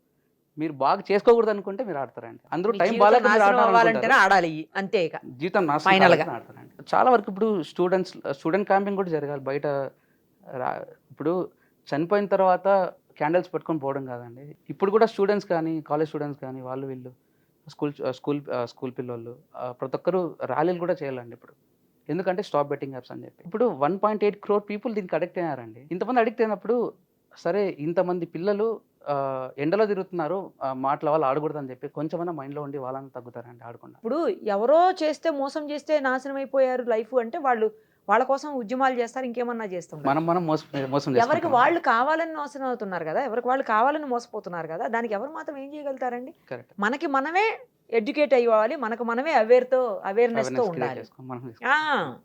మీరు బాగా చేసుకోకూడదు అనుకుంటే మీరు ఆడతారండి. అందరూ మీ టైం జీవితం బాగాలేక మీరు నాశనం అవ్వాలంటేనే ఆడాలనుకుంటారు. ఆడాలి అంతే ఇక. జీవితం నాశనం Final గా. కావాలని ఆడతారండి. చాలా వరకు ఇప్పుడు స్టూడెంట్ క్యాంపింగ్ కూడా జరగాలి బయట. ఇప్పుడు చనిపోయిన తర్వాత క్యాండిల్స్ పెట్టుకొని పోవడం కాదండి. ఇప్పుడు కూడా స్టూడెంట్స్ కానీ కాలేజ్ స్టూడెంట్స్ కానీ వాళ్ళు వీళ్ళు స్కూల్ పిల్లలు ప్రతి ఒక్కరు ర్యాలీలు కూడా చేయాలండి ఇప్పుడు. ఎందుకంటే స్టాప్ బెట్టింగ్ యాప్స్ అని చెప్పి. ఇప్పుడు 1.8 crore పీపుల్ దీనికి అడిక్ట్ అయ్యారండి. ఇంతమంది అడిక్ట్ అయినప్పుడు సరే ఇంతమంది పిల్లలు ఎండలో తిరుగుతున్నారు, మాటల వాళ్ళు ఆడకూడదని చెప్పి కొంచెమైనా మైండ్లో ఉండి వాళ్ళని తగ్గుతారండి ఆడకుండా. ఇప్పుడు ఎవరో చేస్తే మోసం చేస్తే నాశనం అయిపోయారు లైఫ్ అంటే వాళ్ళ కోసం ఉద్యమాలు చేస్తారు, ఇంకేమన్నా చేస్తారు. మనం మోసం ఎవరికి చేసుకుంటున్నాం. వాళ్ళు కావాలని నాశనం అవుతున్నారు కదా, ఎవరికి వాళ్ళు కావాలని మోసపోతున్నారు కదా, దానికి ఎవరు మాత్రం ఏం చేయగలుగుతారండి? కరెక్ట్. మనకి మనమే ఎడ్యుకేట్ అయ్యాలి, మనకు మనమే అవేర్నెస్ తో ఉండాలి.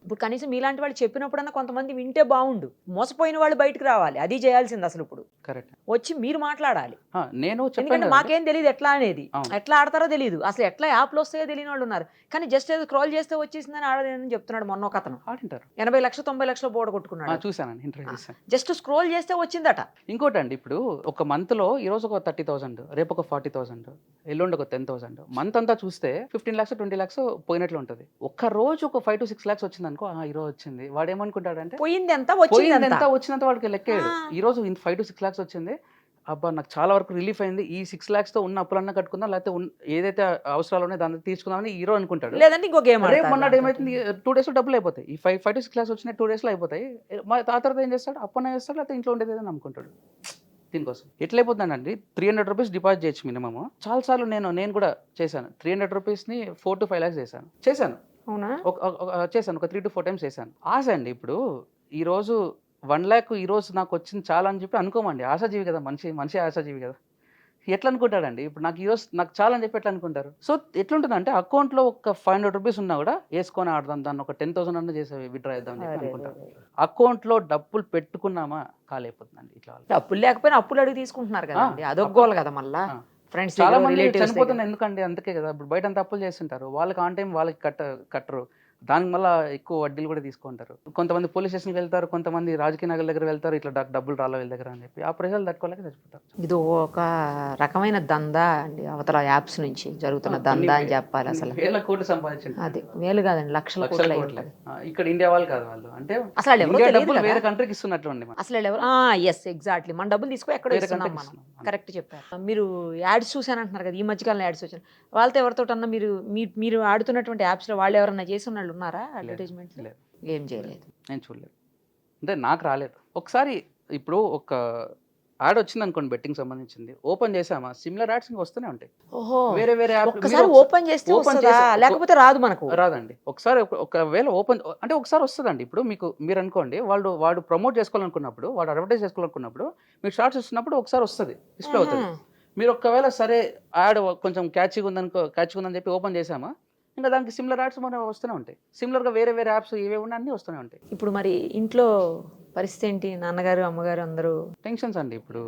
ఇప్పుడు కనీసం మీలాంటి వాళ్ళు చెప్పినప్పుడన్నా కొంతమంది వింటే బాగుండు. మోసపోయిన వాళ్ళు బయటకు రావాలి, అది చేయాల్సింది అసలు. ఇప్పుడు కరెక్ట్. వచ్చి మీరు మాట్లాడాలి. నేను ఎందుకంటే చెప్పాను మాకేం తెలియదు ఎట్లా అనేది, అవును. ఎట్లా ఆడతారో తెలియదు, అసలు ఎట్లా యాప్లు వస్తాయో తెలియని వాళ్ళు ఉన్నారు. కానీ జస్ట్ ఏదో స్క్రోల్ చేస్తే వచ్చేసిందని ఆడలేనని చెప్తున్నాడు మొన్న ఒక అతను. ఆడింటారు. 80 లక్షలు 90 లక్షలు బోర్డు కొట్టుకున్నాడు. చూసానండి, ఇంటర్వ్యూ చేశాను. జస్ట్ స్క్రోల్ చేస్తే వచ్చిందట. ఇంకోటి అండి, ఇప్పుడు ఒక మంత్ లో ఈ రోజు ఒక 30,000, రేపు ఒక 40,000, ఎల్లుండి ఒక 10,000, మంత్ అంతా చూస్తే 15 lakhs 20 lakhs పోయినట్లు ఉంటుంది. ఒక్క రోజు ఒక 5 to 6 lakhs వచ్చింది అనుకో, ఈ రోజు వచ్చింది. వాడు ఏమనుకుంటాడంటే పోయింది ఎంత పోయింది ఎంత వచ్చింది వచ్చినంత వాడికి లెక్కాడు. ఈ రోజు 5 to 6 lakhs వచ్చింది, అబ్బా నాకు చాలా వరకు రిలీఫ్ అయింది, ఈ 6 lakhs తో ఉన్న అప్పులన్నా కట్టుకుందాం, లేకపోతే ఏదైతే అవసరాలు ఉన్నాయో దాన్ని తీసుకుందామని ఈ రోజు అనుకుంటాడు. లేదంటే ఇంకో గేమ్ రేపు మొన్నటి ఏమైతుంది, 2 days లో డబ్బులు అయిపోతాయి. ఈ 5 to 6 lakhs వచ్చినాయి 2 days లో అయిపోతాయి. ఆ తర్వాత ఏం చేస్తాడు, అప్పన్న చేస్తాడు, లేకపోతే ఇంట్లో ఉండేది ఏదైనా నమ్ముకుంటాడు. దీనికోసం ఎట్లయిపోతుందండి, 300 rupees డిపాజిట్ చేయొచ్చు మినిమమ్. చాలాసార్లు నేను కూడా చేశాను. 300 rupeesని 4 to 5 lakhs చేశాను. అవునా? చేశాను ఒక 3 to 4 times చేశాను. ఆశ అండి, ఇప్పుడు ఈ రోజు 1 lakh ఈ రోజు నాకు వచ్చింది చాలా అని చెప్పి అనుకోమండి. ఆశాజీవి కదా మనిషి ఆశాజీవి కదా. ఎట్లా అనుకుంటాడండి, ఇప్పుడు నాకు ఈరోజు నాకు చాలా అని చెప్పి ఎట్లా అనుకుంటారు. సో ఎట్లుంటుందంటే అకౌంట్లో ఒక 500 rupees ఉన్నా కూడా వేసుకొని ఆడదాం, దాన్ని ఒక 10,000 అన్న చేసి విత్డ్రా చేద్దాం అని చెప్పి అనుకుంటారు. అకౌంట్లో డబ్బులు పెట్టుకున్నామా కాలేకపోతుందండి. ఇట్లా అప్పులు లేకపోయినా అప్పులు అడిగి తీసుకుంటున్నారు కదండి, అదొక గోల్ కదా. మళ్ళా ఫ్రెండ్స్ చాలా మంది చనిపోతుంది ఎందుకండి, అందుకే కదా. ఇప్పుడు బయట అంతా అప్పులు చేస్తుంటారు, వాళ్ళకి ఆన్ టైం వాళ్ళకి కట్టరు, దానికి మళ్ళీ ఎక్కువ వడ్డీలు కూడా తీసుకుంటారు. కొంతమంది పోలీస్ స్టేషన్కి వెళ్తారు, కొంతమంది రాజకీయ నాయకుల దగ్గర వెళ్తారు, ఇట్లా డబ్బులు రాల వీళ్ళ దగ్గర అని చెప్పి ఆ ప్రెషర్లు తట్టుకోలేక చచ్చిపోతారు. ఇది ఒక రకమైన దందా అండి, అవతల యాప్స్ నుంచి జరుగుతున్న దందా అని చెప్పాలి. అసలు వేల కోట్లు సంపాదించండి. అది వేలు కాదండి, లక్షల కోట్లు. ఇక్కడ ఇండియా వాళ్ళు కాదు వాళ్ళు, అంటే అసలు ఎవరో డబ్బులు వేరే కంట్రీకి ఇస్తున్నట్లు అండి. అసలు ఎవరు ఎస్ ఎగ్జాక్ట్లీ, మన డబ్బులు తీసుకో ఎక్కడ ఇస్తున్నాం మనం. కరెక్ట్ చెప్పారు. మీరు యాడ్స్ చూసాను అంటున్నారు కదా, ఈ మధ్యకాలంలో యాడ్స్ వచ్చాను. వాళ్ళతో ఎవరితో అన్నా మీరు ఆడుతున్నటువంటి యాప్స్లో వాళ్ళు ఎవరన్నా చేసి వాళ్ళు ఉన్నారా? అడ్వర్టైజ్మెంట్ లేదు, ఏం చేయలేదు, నేను చూడలేదు, అంటే నాకు రాలేదు. ఒకసారి ఇప్పుడు ఒక యాడ్ వచ్చింది అనుకోండి, బెట్టింగ్ సంబంధించింది, ఓపెన్ చేసామా సిమిలర్ యాడ్స్ ఇంకా వస్తూనే ఉంటాయి. వేరే వేరే ఒకసారి ఓపెన్ చేస్తే లేకపోతే రాదు, మనకు రాదండి. ఒకవేళ ఓపెన్ అంటే ఒకసారి వస్తుందండి. ఇప్పుడు మీరు అనుకోండి, వాడు ప్రమోట్ చేసుకోవాలనుకున్నప్పుడు, వాడు అడ్వర్టైజ్ చేసుకోవాలనుకున్నప్పుడు, మీరు షార్ట్స్ ఇస్తున్నప్పుడు ఒకసారి వస్తుంది, డిస్ప్లే అవుతుంది. మీరు ఒకవేళ సరే యాడ్ కొంచెం క్యాచ్గా ఉందని చెప్పి ఓపెన్ చేసామా, ఇంకా దానికి సిమిలర్ యాడ్స్ మనం వస్తూనే ఉంటాయి. సిమిలర్గా వేరే యాప్స్ ఏవే ఉన్నాయి అన్నీ వస్తూనే ఉంటాయి. ఇప్పుడు మరి ఇంట్లో పరిస్థితి ఏంటి? నాన్నగారు అమ్మగారు అందరూ టెన్షన్స్ అండి. ఇప్పుడు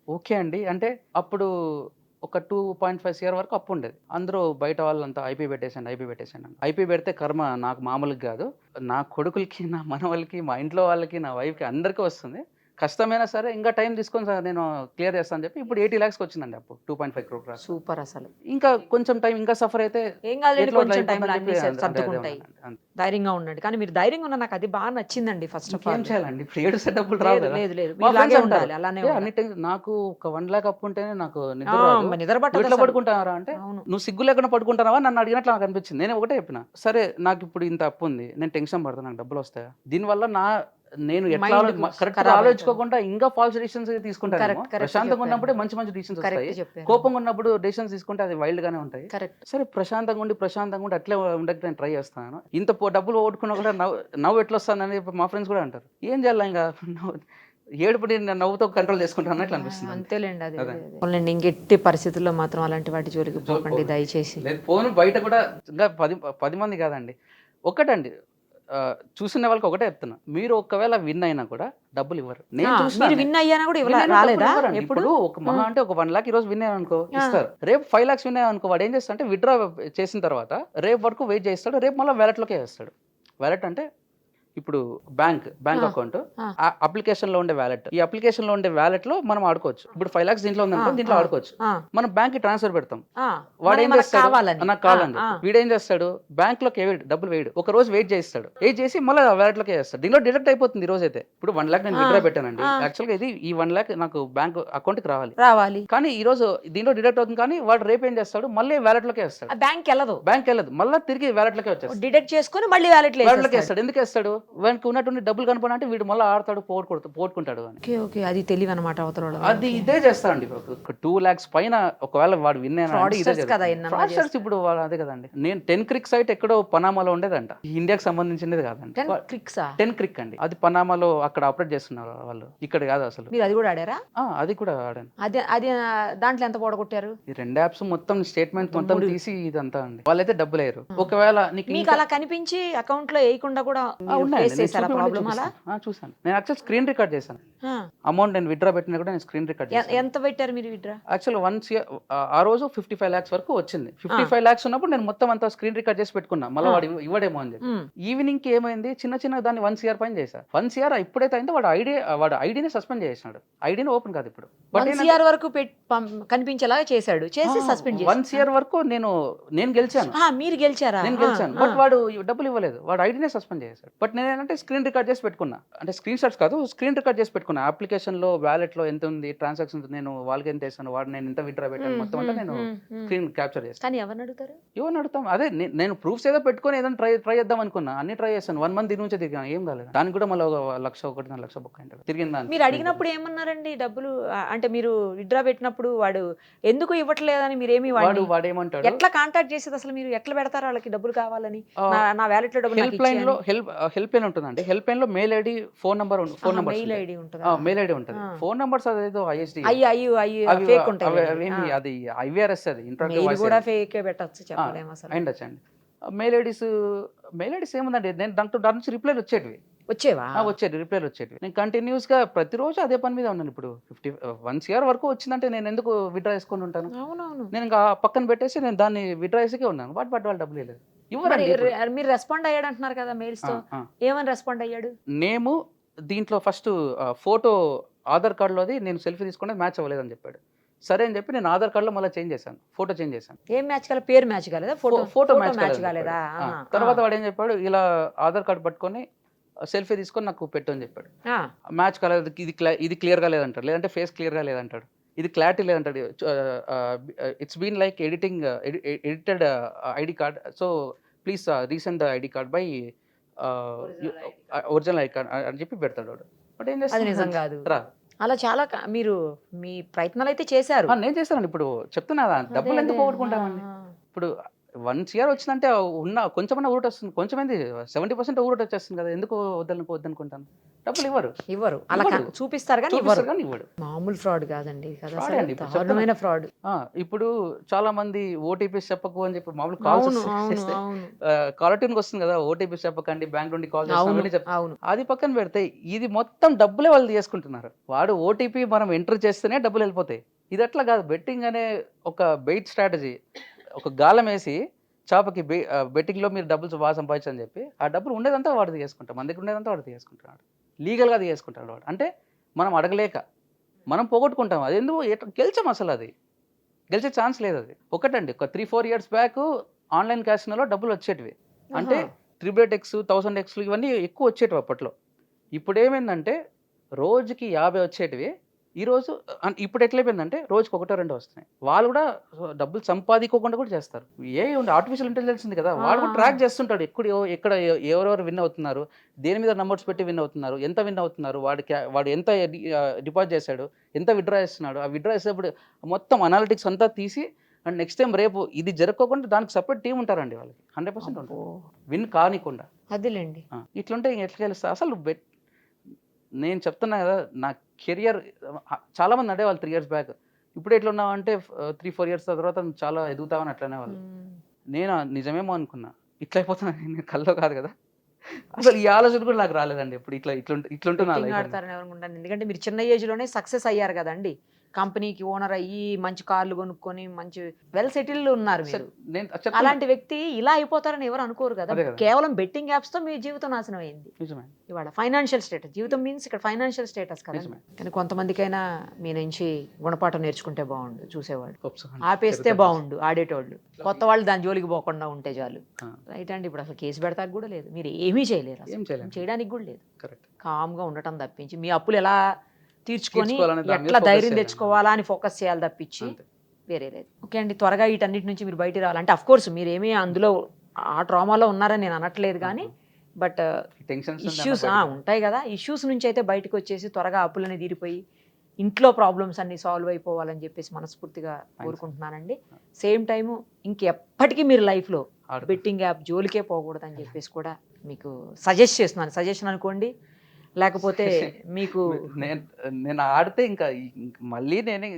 ఓకే అండి, అంటే అప్పుడు ఒక 2.5 years వరకు అప్పు ఉండేది. అందరూ బయట వాళ్ళంతా ఐపీ పెట్టేసాను. ఐపీ పెడితే కర్మ నాకు మామూలుగా కాదు, నా కొడుకులకి, నా మనవాళ్ళకి, మా ఇంట్లో వాళ్ళకి, నా వైఫ్కి అందరికీ వస్తుంది. కష్టమైనా సరే ఇంకా టైం తీసుకొని నేను క్లియర్ చేస్తాను చెప్పి ఇప్పుడు 80 lakhs వచ్చిందండి అప్పు, 2.5 crore. సూపర్. అసలు ఇంకా కొంచెం టైం ఇంకా సఫర్ అయితే ఏం కాదు, కొంచెం టైం సర్దుకుంటాయి. ధైర్యంగా ఉండండి. కానీ మీరు ధైర్యంగా ఉన్నా, నాకు అది బాగా నచ్చిందండి. ఫస్ట్ ఆఫ్ ఆల్ ఏం చేయాలండి, ఇప్పుడు 7 డబ్బులు రావు. అలానే నాకు ఒక 1 lakh అప్పు ఉంటేనే నాకు నిద్ర పడుకుంటారా అంటే, నువ్వు సిగ్గు లేకుండా పడుకుంటావా నన్ను అడిగినట్లు నాకు అనిపించింది. నేను ఒకటే చెప్పిన, సరే నాకు ఇప్పుడు ఇంత అప్పు ఉంది, నేను టెన్షన్ పడతాను, నాకు డబ్బులు వస్తాయా, దీనివల్ల నేను ఎట్లా కరెక్ట్ ఆలోచించుకోకుండా ఇంకా ఫాల్స్ డిసిషన్స్ తీసుకుంటాను. ప్రశాంతంగా ఉన్నప్పుడే మంచి డిసిషన్స్ వస్తాయి, కోపంగా ఉన్నప్పుడు డిసిషన్స్ తీసుకుంటే అది వైల్డ్ గానే ఉంటాయి. సరే ప్రశాంతంగా ఉండి అట్లే ఉండక నేను ట్రై చేస్తాను. ఇంత డబ్బులు ఓడుకున్నా కూడా నవ్వు ఎట్లా వస్తానని మా ఫ్రెండ్స్ కూడా అంటారు. ఏం చేయాలి, ఇంకా ఏడుపు నవ్వుతో కంట్రోల్ చేసుకుంటాను అట్లా అనిపిస్తుంది. అంతేలేండి, అదే ఇంకెట్టి పరిస్థితుల్లో మాత్రం అలాంటి వాటి జోలికి పోకండి దయచేసి. ఫోన్ బయట కూడా ఇంకా 10 మంది కాదండి, ఒకటండి చూసిన వాళ్ళకి ఒకటే చెప్తున్నా, మీరు ఒకవేళ విన్ అయినా కూడా డబ్బులు ఇవ్వరు. నేను విన్ అయ్యానా కూడా రాలేదా? ఇప్పుడు ఒక మహా అంటే ఒక 1 lakh ఈ రోజు విన్ అయ్యాను అనుకో ఇస్తారు, రేపు 5 lakhs విన్ అయ్యాను అనుకో వాడు ఏం చేస్తాడు అంటే విత్డ్రా చేసిన తర్వాత రేపు వరకు వెయిట్ చేస్తాడు, రేపు మళ్ళీ వ్యాలెట్లోకి వేస్తాడు. వ్యాలెట్ అంటే ఇప్పుడు బ్యాంక్ అకౌంట్, అప్లికేషన్ లో ఉండే వ్యాలెట్, ఈ అప్లికేషన్ లో ఉండే వ్యాలెట్ లో మనం ఆడుకోవచ్చు. ఇప్పుడు 5 lakhs దీంట్లో ఉందనుకో, దీంట్లో ఆడుకోవచ్చు. మనం బ్యాంక్ కి ట్రాన్స్ఫర్ పెడతాం. వాడు ఏం చేస్తాడు, నాకు కావాలని వీడు ఏం చేస్తాడు, బ్యాంక్ లోకి డబ్బులు వేయడు, ఒక రోజు వెయిట్ చేస్తాడు, వెయిట్ చేసి మళ్ళీ వ్యాలెట్ లోకి వేస్తాడు. దీనిలో డిడక్ట్ అయిపోతుంది. ఈ రోజు అయితే ఇప్పుడు 1 lakh నేను విత్డ్రా పెట్టానండి, యాక్చువల్ గా ఇది ఈ 1 lakh నాకు బ్యాంక్ అకౌంట్ కి రావాలి, కానీ ఈ రోజు దీనిలో డిడక్ట్ అవుతుంది. కానీ వాడు రేపు ఏం చేస్తాడు, మళ్ళీ వ్యాలెట్ లోకి వేస్తాడు. బ్యాంక్ వెళ్ళదు, మళ్ళీ తిరిగి వ్యాలెట్ లోకి వచ్చేస్తాడు, డిడక్ట్ చేసుకుని మళ్ళీ వ్యాలెట్ లోకి వేస్తాడు. ఎందుకు వేస్తాడు, వానికి ఉన్నటువంటి డబ్బులు కనపడంటే వీడు మళ్ళీ ఆడతాడు, పోగొట్టుకుంటాడు. ఓకే, అది తెలివి అనమాట అవతల. అది ఇదే చేస్తాడండి. 2 lakhs పైన ఒకవేళ వాడు విన్ అయినా ఇప్పుడు అదే కదండి. నేను 10 క్రిక్ సైట్ ఎక్కడో పనామాలో ఉండేదంట, ఇండియాకి సంబంధించినది కాదండి. 10 క్రిక్ అండి, అది పనామాలో అక్కడ ఆపరేట్ చేస్తున్నారు వాళ్ళు, ఇక్కడ కాదు అసలు. మీరు అది కూడా ఆడారా? అది కూడా ఆడాను. అది దాంట్లో ఎంత పోడగొట్టారు? ఈ 2 యాప్స్ మొత్తం స్టేట్మెంట్ మొత్తం తీసి ఇదంతా అండి. వాళ్ళైతే డబ్బులు వేయరు. ఒకవేళ మీకు అలా కనిపించి అకౌంట్ లో వేయకుండా కూడా చూసాను. నేను యాక్చువల్ స్క్రీన్ రికార్డ్ చేశాను. అమౌంట్ నేను విత్డ్రా పెట్టినా కూడా నేను స్క్రీన్ రికార్డ్ చేశాను. ఎంత పెట్టారు మీరు విత్డ్రా? యాక్చువల్ వన్స్ ఆ రోజు 55 lakhs వరకు వచ్చింది. 55 lakhs ఉన్నప్పుడు నేను మొత్తం అంతా స్క్రీన్ రికార్డ్ చేసి పెట్టుకున్నా, మళ్ళీ వాడు ఇవ్వడేమో అని చెప్పి. ఈవినింగ్ కి ఏమైంది, చిన్న దాన్ని 1 CR పైన చేశా. 1 CR ఎప్పుడైతే అయిందో వాడు ఐడిని సస్పెండ్ చేసినాడు. ఐడిని ఓపెన్ కాదు ఇప్పుడు. 1 CR వరకు కనిపించేలాగా చేశాడు, చేసి సస్పెండ్ చేశాడు. 1 CR వరకు నేను గెలిచాను. మీరు గెలిచారా? నేను గెలిచాను, బట్ వాడు డబ్బులు ఇవ్వలేదు. వాడు ఐడినే సస్పెండ్ చేశాడు. బట్ నేను ఏంటంటే స్క్రీన్ రికార్డ్ చేసి పెట్టుకున్నా, అంటే స్క్రీన్ షాట్స్ కాదు, స్క్రీన్ రికార్డ్ చేసి పెట్టుకున్నా. అప్లికేషన్ లో వ్యాలెట్ లో ఎంత ఉంది, ట్రాన్సాక్షన్ నేను వాళ్ళకి ఎంత వేసాను, వాడు నేను ఎంత విత్డ్రా పెట్టాను, మొత్తం అంటే నేను స్క్రీన్ క్యాప్చర్ చేస్తాను. కానీ ఎవరిని అడుగుతారు? ఎవరిని అడుగుతాం? అదే నేను ప్రూఫ్స్ ఏదో పెట్టుకుని ఏదైనా ట్రై చేద్దాం అనుకున్నా, అన్ని ట్రై చేశాను. 1 month దీని నుంచే తిరిగాను, ఏం కాలేదు. దానికి కూడా మళ్ళీ 1.5 లక్ష బుక్ అయింది తిరిగిందా. మీరు అడిగినప్పుడు ఏమన్నారండి డబ్బులు? అంటే మీరు విత్డ్రా పెట్టినప్పుడు వాడు ఎందుకు ఇవ్వట్లేదని మీరేమి వాడు ఏమంటాడు, ఎట్లా కాంటాక్ట్ చేసేది అసలు? మీరు ఎట్లా పెడతారు వాళ్ళకి డబ్బులు కావాలని? నా వ్యాలెట్ లో డబ్బులు హెల్ప్ లైన్ ఉంటుందండి. హెల్ప్ లైన్ లో mail ID, phone number mail ID ఉంటుంది. ఫోన్ నంబర్స్ అదేదో ISD ఫేక్ ఉంటాయి, అది IVRS, అది కూడా ఫేక్ పెట్టచ్చు, చెప్పలేము అసలు. అండి మెయిల్ ఐడీస్ ఏముందండి, నేను దాంట్లో దాని నుంచి రిప్లైలు వచ్చేటివి. రిప్లైలు వచ్చేటివి. నేను కంటిన్యూస్ గా ప్రతిరోజు అదే పని మీద ఉన్నాను. ఇప్పుడు 1 CR వరకు వచ్చిందంటే నేను ఎందుకు విత్డ్రా చేసుకొని ఉంటాను? నేను ఇంకా పక్కన పెట్టేసి నేను దాన్ని విత్డ్రా చేసే ఉన్నాను. బట్ వాళ్ళు డబ్బులు లేదు, ఇవ్వరండి. మీరు రెస్పాండ్ అయ్యాడు అంటున్నారు కదా మెయిల్స్ తో, ఏమని రెస్పాండ్ అయ్యాడు? నేము దీంట్లో ఫస్ట్ ఫోటో ఆధార్ కార్డులోది నేను సెల్ఫీ తీసుకుంటే మ్యాచ్ అవ్వలేదని చెప్పాడు. సరే అని చెప్పి నేను ఆధార్ కార్డులో మళ్ళీ చేంజ్ చేశాను, ఫోటో చేంజ్ చేశాను. ఏం మ్యాచ్ కాలేదు? పేరు మ్యాచ్ కాలేదా? ఫోటో మ్యాచ్ కాలేదా? తర్వాత వాడు ఏం చెప్పాడు, ఇలా ఆధార్ కార్డు పట్టుకొని సెల్ఫీ తీసుకొని నాకు పెట్టు అని చెప్పాడు. మ్యాచ్ కాలేదు, ఇది క్లియర్ గా లేదంటాడు, లేదంటే ఫేస్ క్లియర్ గా లేదంటాడు, ఇది క్లారిటీ లేదంటాడు. It's been like edited ID card, so please resend the ID card by original ID card అని చెప్పి పెడతాడు వాడు. బట్ ఏం చేస్తాడు, నిజం కాదు. అలా చాలా మీరు మీ ప్రయత్నాలు అయితే చేశారు. నేను చేస్తానండి. ఇప్పుడు చెప్తున్నా, డబ్బులు ఎందుకు పోగొట్టుకుంటామండి. ఇప్పుడు 1 CR వచ్చిందంటే ఉన్న కొంచెమన్నా ఊరట వస్తుంది, కొంచెమైంది 70% ఊరట వచ్చేస్తుంది కదా, ఎందుకు వద్దనుకుంటాను. డబ్బులు ఇవ్వరు, అలా చూపిస్తారు కానీ ఇవ్వడు. మామూలు ఫ్రాడ్ కాదండి, దారుణమైన ఫ్రాడ్. ఇప్పుడు చాలా మంది ఓటీపీస్ చెప్పకు అని చెప్పి మామూలు కాల్స్ కాలర్ ట్యూన్కి వస్తుంది కదా, ఓటీపీస్ చెప్పకండి, బ్యాంక్ నుండి కాల్ చేస్తాను, అది పక్కన పెడితే ఇది మొత్తం డబ్బులే వాళ్ళు తీసుకుంటున్నారు. వాడు ఓటీపీ మనం ఎంటర్ చేస్తేనే డబ్బులు వెళ్ళిపోతాయి. ఇది అట్లా కాదు. బెట్టింగ్ అనే ఒక బెయిట్ స్ట్రాటజీ, ఒక గాలం వేసి చేపకి బెట్టింగ్లో మీరు డబ్బులు బాగా సంపాదించు అని చెప్పి ఆ డబ్బులు ఉండేదంతా వాడు తీసుకుంటాం, మన దగ్గర ఉండేదంతా వాడు తీసుకుంటున్నాడు, లీగల్గా తీసుకుంటాడు వాడు. అంటే మనం అడగలేక మనం పోగొట్టుకుంటాం. అది ఎందుకు గెలిచాం, అసలు అది గెలిచే ఛాన్స్ లేదు. అది ఒకటండి, ఒక 3-4 years బ్యాక్ ఆన్లైన్ క్యాసినోలో డబ్బులు వచ్చేటివి, అంటే 300x 1000x ఇవన్నీ ఎక్కువ వచ్చేటివి అప్పట్లో. ఇప్పుడు ఏమైందంటే రోజుకి 50 వచ్చేటివి, ఈరోజు ఇప్పుడు ఎట్లయిపోయిందంటే రోజుకి 1-2 వస్తున్నాయి. వాళ్ళు కూడా డబ్బులు సంపాదించుకోకుండా కూడా చేస్తారు. ఆర్టిఫిషియల్ ఇంటెలిజెన్స్ ఉంది కదా, వాడు కూడా ట్రాక్ చేస్తుంటాడు ఎక్కడ ఎవరెవరు విన్ అవుతున్నారు, దేని మీద నంబర్స్ పెట్టి విన్ అవుతున్నారు, ఎంత విన్ అవుతున్నారు, వాడు ఎంత డిపాజిట్ చేశాడు, ఎంత విత్డ్రా చేస్తున్నాడు. ఆ విత్డ్రా చేసేప్పుడు మొత్తం అనాలిటిక్స్ అంతా తీసి, అండ్ నెక్స్ట్ టైం రేపు ఇది జరగకుండా దానికి సపరేట్ టీం ఉంటారండి, వాళ్ళకి 100% ఉంటారు విన్ కానికుండా. అదేలేండి. ఇట్లుంటే ఎట్లా గెలుస్తా అసలు. నేను చెప్తున్నా కదా, నా కెరియర్ చాలామంది అంటే వాళ్ళు 3 years బ్యాక్, ఇప్పుడు ఎట్లా ఉన్నామంటే 3-4 years తర్వాత చాలా ఎదుగుతామని అట్లనే వాళ్ళు. నేను నిజమేమో అనుకున్నా, ఇట్లా అయిపోతున్నా, నేను కల్లో కాదు కదా, అసలు ఈ ఆలోచన కూడా నాకు రాలేదండి. ఇప్పుడు ఇట్లుంటున్నా. ఎందుకంటే మీరు చిన్న ఏజ్ లోనే సక్సెస్ అయ్యారు కదండి, కంపెనీకి ఓనర్ అయ్యి మంచి కార్లు కొనుక్కొని మంచి వెల్ సెటిల్డ్ ఉన్నారు సార్, మీరు. నేను చెప్తున్నా- అలాంటి వ్యక్తి ఇలా అయిపోతారని ఎవరు అనుకోరు కదా. అదే కదా. కేవలం బెట్టింగ్ యాప్స్ తో మీ జీవితం నాశనం అయింది. నిజమే. ఇవాళ ఫైనాన్షియల్ స్టేటస్, జీవితం మీన్స్ ఇక్కడ ఫైనాన్షియల్ స్టేటస్ కదా. నిజమే. కానీ కొంతమందికైనా మీ నుంచి గుణపాఠం నేర్చుకుంటే బాగుండు చూసేవాళ్ళు, Hopes so. ఆపేస్తే బాగుండు ఆడేటోళ్ళు, కొత్త వాళ్ళు దాని జోలికి పోకుండా ఉంటే చాలు. ఆ. రైట్ అండి. ఇప్పుడు అసలు కేసు పెడతానికి కూడా లేదు, మీరు ఏమీ చేయలేరు, ఏం చేయలేం. చేయడానికి కూడా లేదు. కరెక్ట్. కామ్గా ఉండటం తప్పించి మీ అప్పులు ఎలా తీర్చుకొని తీర్చుకోవాలనే దాని మీద ఎట్లా focus ధైర్యం చేయాలి. తెచ్చుకోవాలా అని ఫోకస్ చేయాలి తప్పించి అంతే. వేరే లేదు. ఓకే అండి, త్వరగా వీటన్నిటి నుంచి మీరు బయట రావాలంటే అఫ్ కోర్స్ మీరేమీ అందులో ఆ ట్రామాలో ఉన్నారని నేను అనట్లేదు, కానీ బట్ టెన్షన్స్ ఇష్యూస్ ఉంటాయి కదా, ఇష్యూస్ నుంచి అయితే బయటకు వచ్చేసి త్వరగా అప్పులని తీరిపోయి ఇంట్లో ప్రాబ్లమ్స్ అన్ని సాల్వ్ అయిపోవాలని చెప్పేసి మనస్ఫూర్తిగా కోరుకుంటున్నానండి. సేమ్ టైము ఇంకెప్పటికీ మీరు లైఫ్లో బెట్టింగ్ యాప్ జోలికే పోకూడదని చెప్పేసి కూడా మీకు సజెస్ట్ చేస్తున్నాను. సజెషన్ అనుకోండి, లేకపోతే మీకు నేను ఆడితే ఇంకా మళ్ళీ నేనే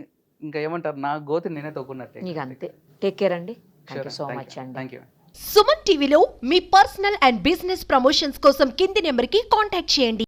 ఇంకా ఏమంటారు, నా గోతి నేనే తొక్కున్నట్టే. మీకు అంతే. టేక్ కేర్ అండి. థ్యాంక్ యూ సో మచ్ అండి. Thank you. సుమన్ టీవీలో మీ పర్సనల్ అండ్ బిజినెస్ ప్రమోషన్స్ కోసం కింది నెంబర్కి కాంటాక్ట్ చేయండి.